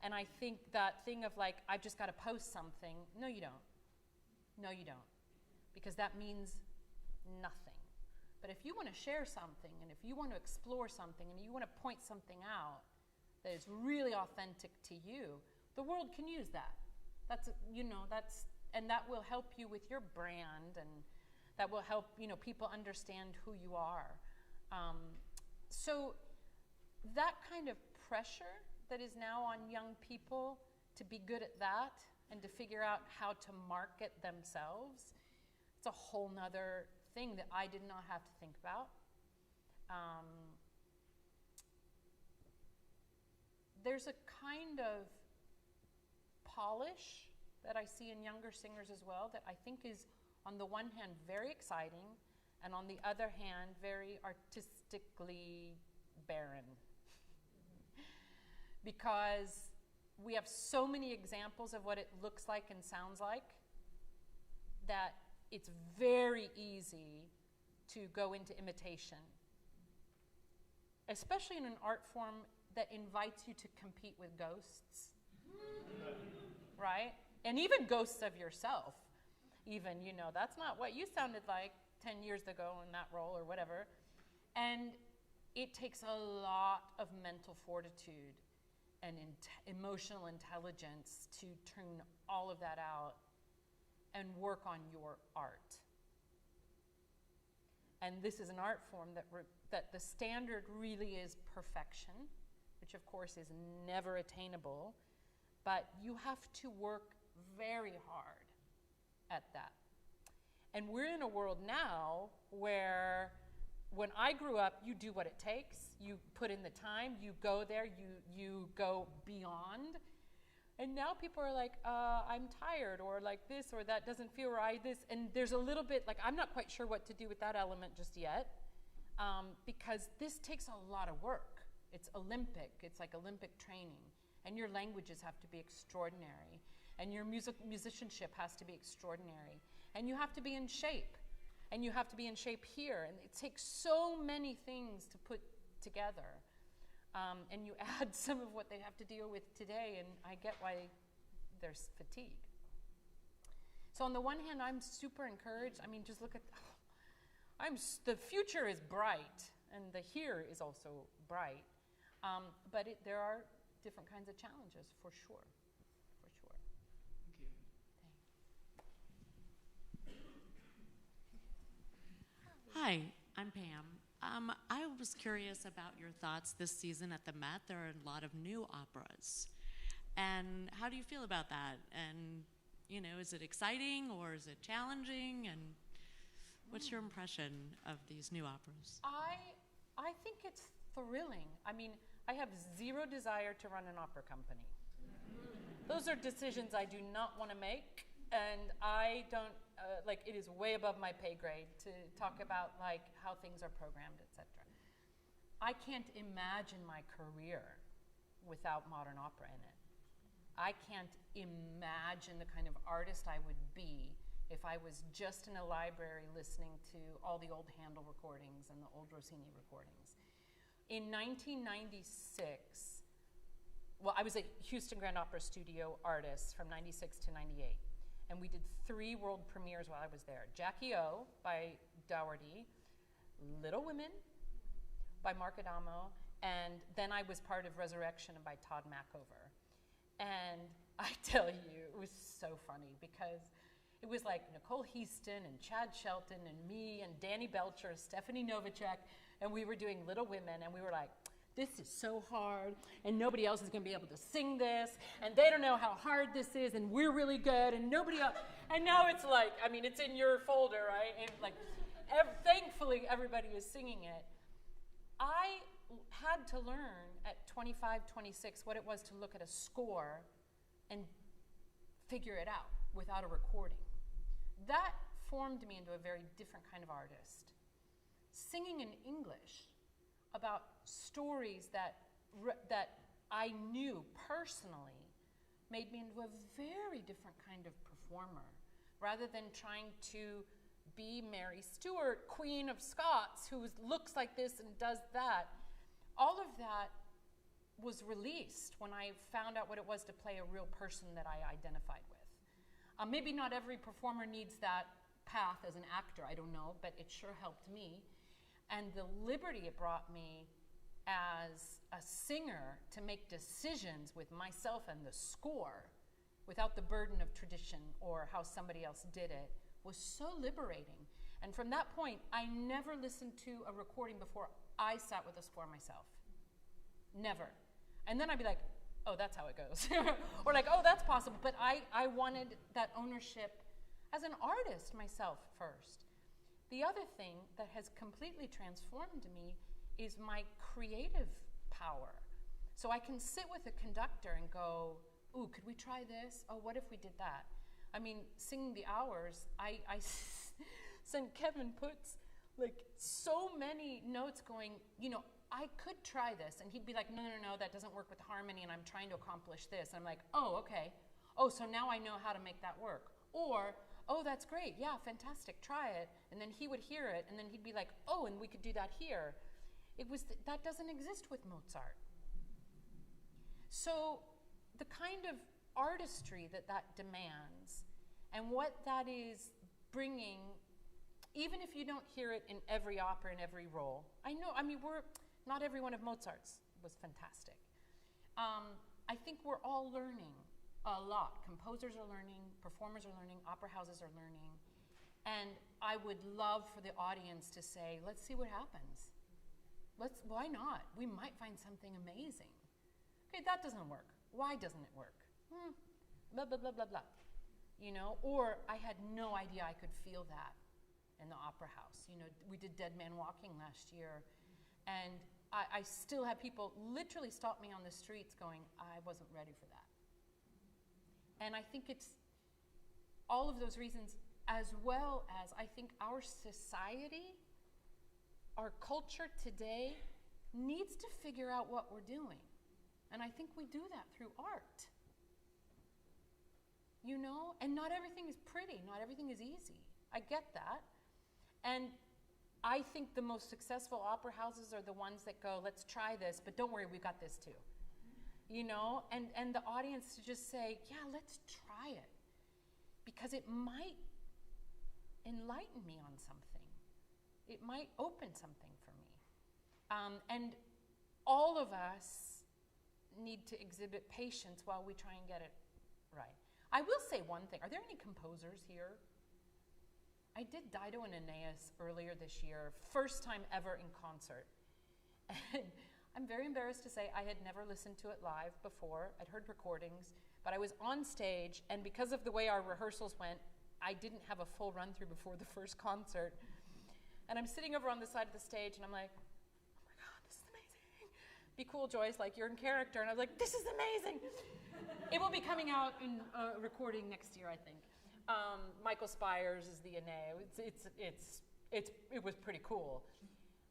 And I think that thing of like, I've just got to post something. No, you don't. No, you don't. Because that means nothing. But if you want to share something, and if you want to explore something, and you want to point something out that is really authentic to you, the world can use that. And that will help you with your brand, and that will help, people understand who you are. So that kind of pressure that is now on young people to be good at that and to figure out how to market themselves, it's a whole nother thing that I did not have to think about. There's a kind of polish that I see in younger singers as well that I think is, on the one hand, very exciting, and on the other hand, very artistically barren. Because we have so many examples of what it looks like and sounds like that it's very easy to go into imitation, especially in an art form that invites you to compete with ghosts, right? And even ghosts of yourself. Even, that's not what you sounded like 10 years ago in that role or whatever. And it takes a lot of mental fortitude and emotional intelligence to tune all of that out and work on your art. And this is an art form that the standard really is perfection, which of course is never attainable, but you have to work very hard at that. And we're in a world now where, when I grew up, you do what it takes, you put in the time, you go there, you go beyond. And now people are like, I'm tired, or like this, or that doesn't feel right, this. And there's a little bit, like, I'm not quite sure what to do with that element just yet, because this takes a lot of work. It's Olympic, it's like Olympic training. And your languages have to be extraordinary. And your musicianship has to be extraordinary. And you have to be in shape. And you have to be in shape here. And it takes so many things to put together. And you add some of what they have to deal with today, and I get why there's fatigue. So on the one hand, I'm super encouraged. I mean, just look at, the future is bright, and the here is also bright. But there are different kinds of challenges, for sure. For sure. Hi, I'm Pam. I was curious about your thoughts this season at the Met. There are a lot of new operas. And how do you feel about that? And, you know, is it exciting or is it challenging? And what's your impression of these new operas? I think it's thrilling. I mean, I have zero desire to run an opera company. Those are decisions I do not want to make, and I don't, like, it is way above my pay grade to talk about, like, how things are programmed, etc. I can't imagine my career without modern opera in it. I can't imagine the kind of artist I would be if I was just in a library listening to all the old Handel recordings and the old Rossini recordings. In 1996, well, I was a Houston Grand Opera Studio artist from 96 to 98. And we did 3 world premieres while I was there. Jackie O by Dougherty, Little Women by Mark Adamo, and then I was part of Resurrection by Todd Macover. And I tell you, it was so funny because it was like Nicole Heaston and Chad Shelton and me and Danny Belcher, Stephanie Novacek, and we were doing Little Women, and we were like, this is so hard, and nobody else is going to be able to sing this, and they don't know how hard this is, and we're really good, and nobody else. And now it's like, I mean, it's in your folder, right? And like, thankfully, everybody is singing it. I had to learn at 25, 26 what it was to look at a score and figure it out without a recording. That formed me into a very different kind of artist. Singing in English about stories that I knew personally made me into a very different kind of performer. Rather than trying to be Mary Stuart, Queen of Scots, who looks like this and does that, all of that was released when I found out what it was to play a real person that I identified with. Maybe not every performer needs that path as an actor, I don't know, but it sure helped me. And the liberty it brought me as a singer to make decisions with myself and the score without the burden of tradition or how somebody else did it was so liberating. And from that point, I never listened to a recording before I sat with a score myself. Never. And then I'd be like, oh, that's how it goes. Or like, oh, that's possible. But I wanted that ownership as an artist myself first. The other thing that has completely transformed me is my creative power. So I can sit with a conductor and go, ooh, could we try this? Oh, what if we did that? I mean, singing the hours, I sent Kevin Putz like so many notes going, you know, I could try this. And he'd be like, no, that doesn't work with harmony and I'm trying to accomplish this. And I'm like, oh, okay. Oh, so now I know how to make that work. Or, oh, that's great. Yeah, fantastic. Try it. And then he would hear it and then he'd be like, oh, and we could do that here. It was that doesn't exist with Mozart. So the kind of artistry that demands and what that is bringing, even if you don't hear it in every opera, in every role. I know, I mean, not every one of Mozart's was fantastic. I think we're all learning a lot. Composers are learning, performers are learning, opera houses are learning. And I would love for the audience to say, let's see what happens. Why not? We might find something amazing. Okay, that doesn't work. Why doesn't it work? Blah, blah, blah, blah, blah. You know, or I had no idea I could feel that in the opera house. You know, we did Dead Man Walking last year, and I still have people literally stop me on the streets going, I wasn't ready for that. And I think it's all of those reasons, as well as I think our society, our culture today needs to figure out what we're doing. And I think we do that through art. You know, and not everything is pretty, not everything is easy. I get that. And I think the most successful opera houses are the ones that go, let's try this, but don't worry, we've got this too. You know, and the audience to just say, yeah, let's try it. Because it might enlighten me on something. It might open something for me. And all of us need to exhibit patience while we try and get it right. I will say one thing. Are there any composers here? I did Dido and Aeneas earlier this year, first time ever in concert. And I'm very embarrassed to say I had never listened to it live before. I'd heard recordings, but I was on stage, and because of the way our rehearsals went, I didn't have a full run-through before the first concert. And I'm sitting over on the side of the stage, and I'm like, oh my God, this is amazing. Be cool, Joyce, like you're in character. And I was like, this is amazing. It will be coming out in recording next year, I think. Michael Spires is the Aeneid. It was pretty cool.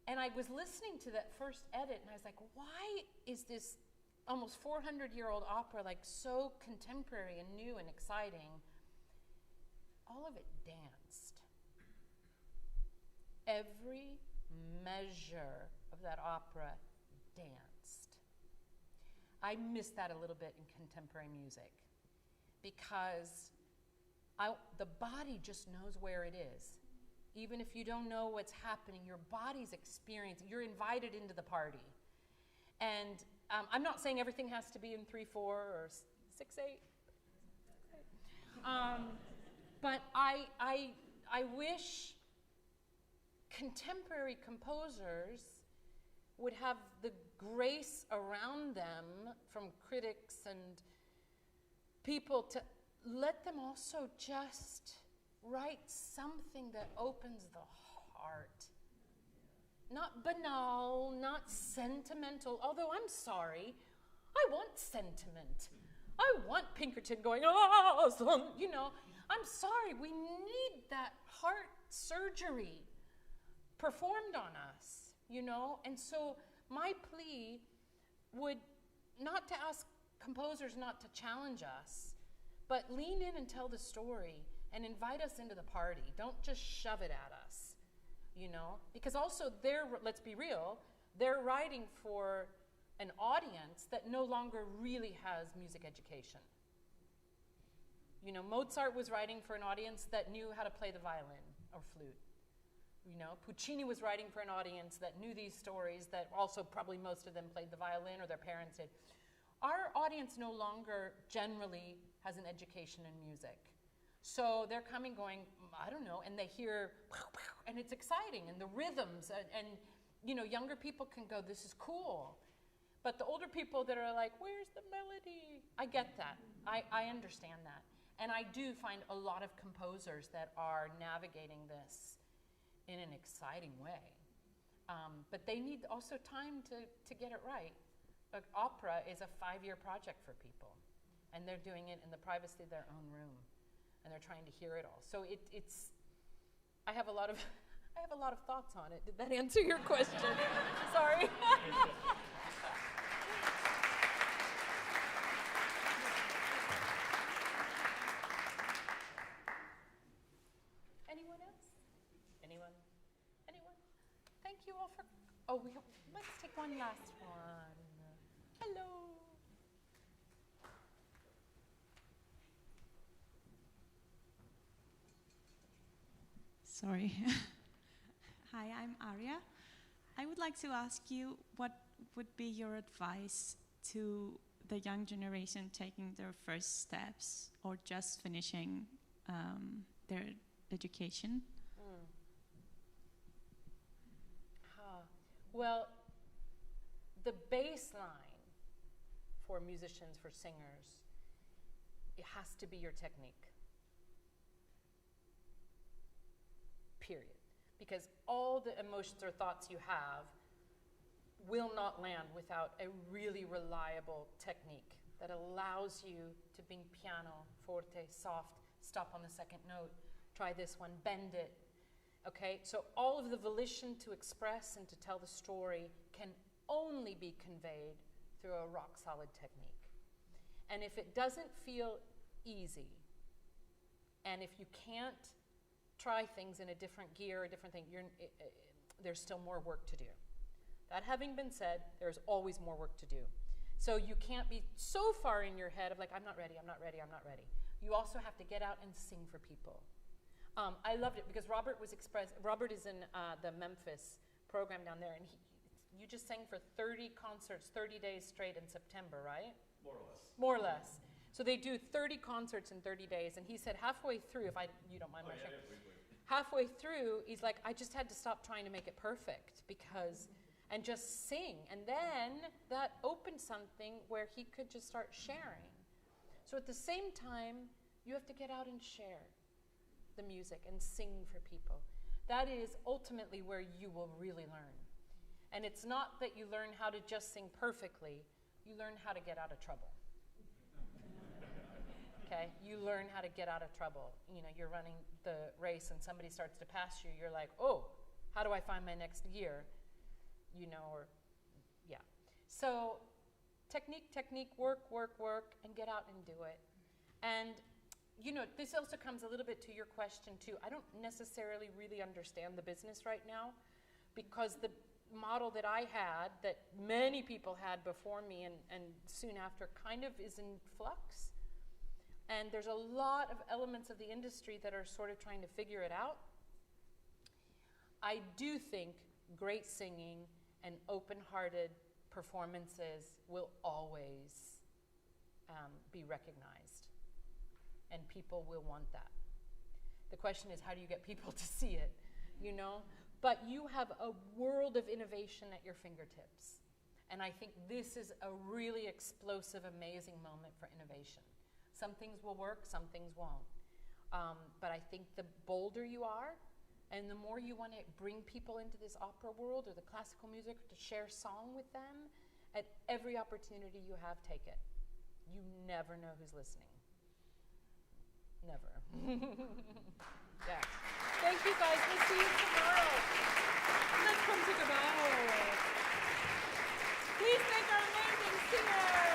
And I was listening to that first edit, and I was like, why is this almost 400-year-old opera like so contemporary and new and exciting? All of it danced. Every measure of that opera danced. I miss that a little bit in contemporary music because the body just knows where it is. Even if you don't know what's happening, your body's experiencing, you're invited into the party. And I'm not saying everything has to be in 3/4 or 6/8. But I wish contemporary composers would have the grace around them from critics and people to let them also just write something that opens the heart. Not banal, not sentimental, although I'm sorry, I want sentiment. I want Pinkerton going, oh, you know, I'm sorry, we need that heart surgery performed on us, you know? And so my plea would not to ask composers not to challenge us, but lean in and tell the story and invite us into the party. Don't just shove it at us, you know? Because also let's be real, they're writing for an audience that no longer really has music education. You know, Mozart was writing for an audience that knew how to play the violin or flute. You know, Puccini was writing for an audience that knew these stories, that also probably most of them played the violin or their parents did. Our audience no longer generally has an education in music. So they're coming going, I don't know, and they hear, and it's exciting, and the rhythms, and you know, younger people can go, this is cool. But the older people that are like, where's the melody? I get that. I understand that. And I do find a lot of composers that are navigating this in an exciting way. But they need also time to get it right. But opera is a 5-year project for people. And they're doing it in the privacy of their own room. And they're trying to hear it all. So I have a lot of thoughts on it. Did that answer your question? Sorry. Anyone else? Anyone? Thank you all for. Oh, let's take one last one. Hello. Sorry. Hi, I'm Arya. I would like to ask you what would be your advice to the young generation taking their first steps or just finishing their education? Well, the baseline for musicians, for singers, it has to be your technique. Period. Because all the emotions or thoughts you have will not land without a really reliable technique that allows you to bring piano, forte, soft, stop on the second note, try this one, bend it. Okay, so all of the volition to express and to tell the story can only be conveyed through a rock solid technique. And if it doesn't feel easy, and if you can't try things in a different gear, a different thing, there's still more work to do. That having been said, there's always more work to do. So you can't be so far in your head of like, I'm not ready. You also have to get out and sing for people. I loved it because Robert is in the Memphis program down there, and you just sang for 30 concerts, 30 days straight in September, right? More or less. So they do 30 concerts in 30 days, and he said halfway through, you don't mind my sharing, halfway through, he's like, I just had to stop trying to make it perfect because and just sing. And then that opened something where he could just start sharing. So at the same time, you have to get out and share the music and sing for people. That is ultimately where you will really learn. And it's not that you learn how to just sing perfectly, you learn how to get out of trouble. Okay, you learn how to get out of trouble. You know, you're running the race and somebody starts to pass you, you're like, oh, how do I find my next gear? You know, or, yeah. So, technique, work, and get out and do it. And, you know, this also comes a little bit to your question too. I don't necessarily really understand the business right now, because the model that I had, that many people had before me and soon after, kind of is in flux. And there's a lot of elements of the industry that are sort of trying to figure it out. I do think great singing and open-hearted performances will always be recognized, and people will want that. The question is, how do you get people to see it, you know? But you have a world of innovation at your fingertips, and I think this is a really explosive, amazing moment for innovation. Some things will work, some things won't. But I think the bolder you are, and the more you want to bring people into this opera world or the classical music, to share song with them, at every opportunity you have, take it. You never know who's listening. Never. Yeah. Thank you guys. We'll see you tomorrow. Let's come take a bow. Please thank our amazing singers.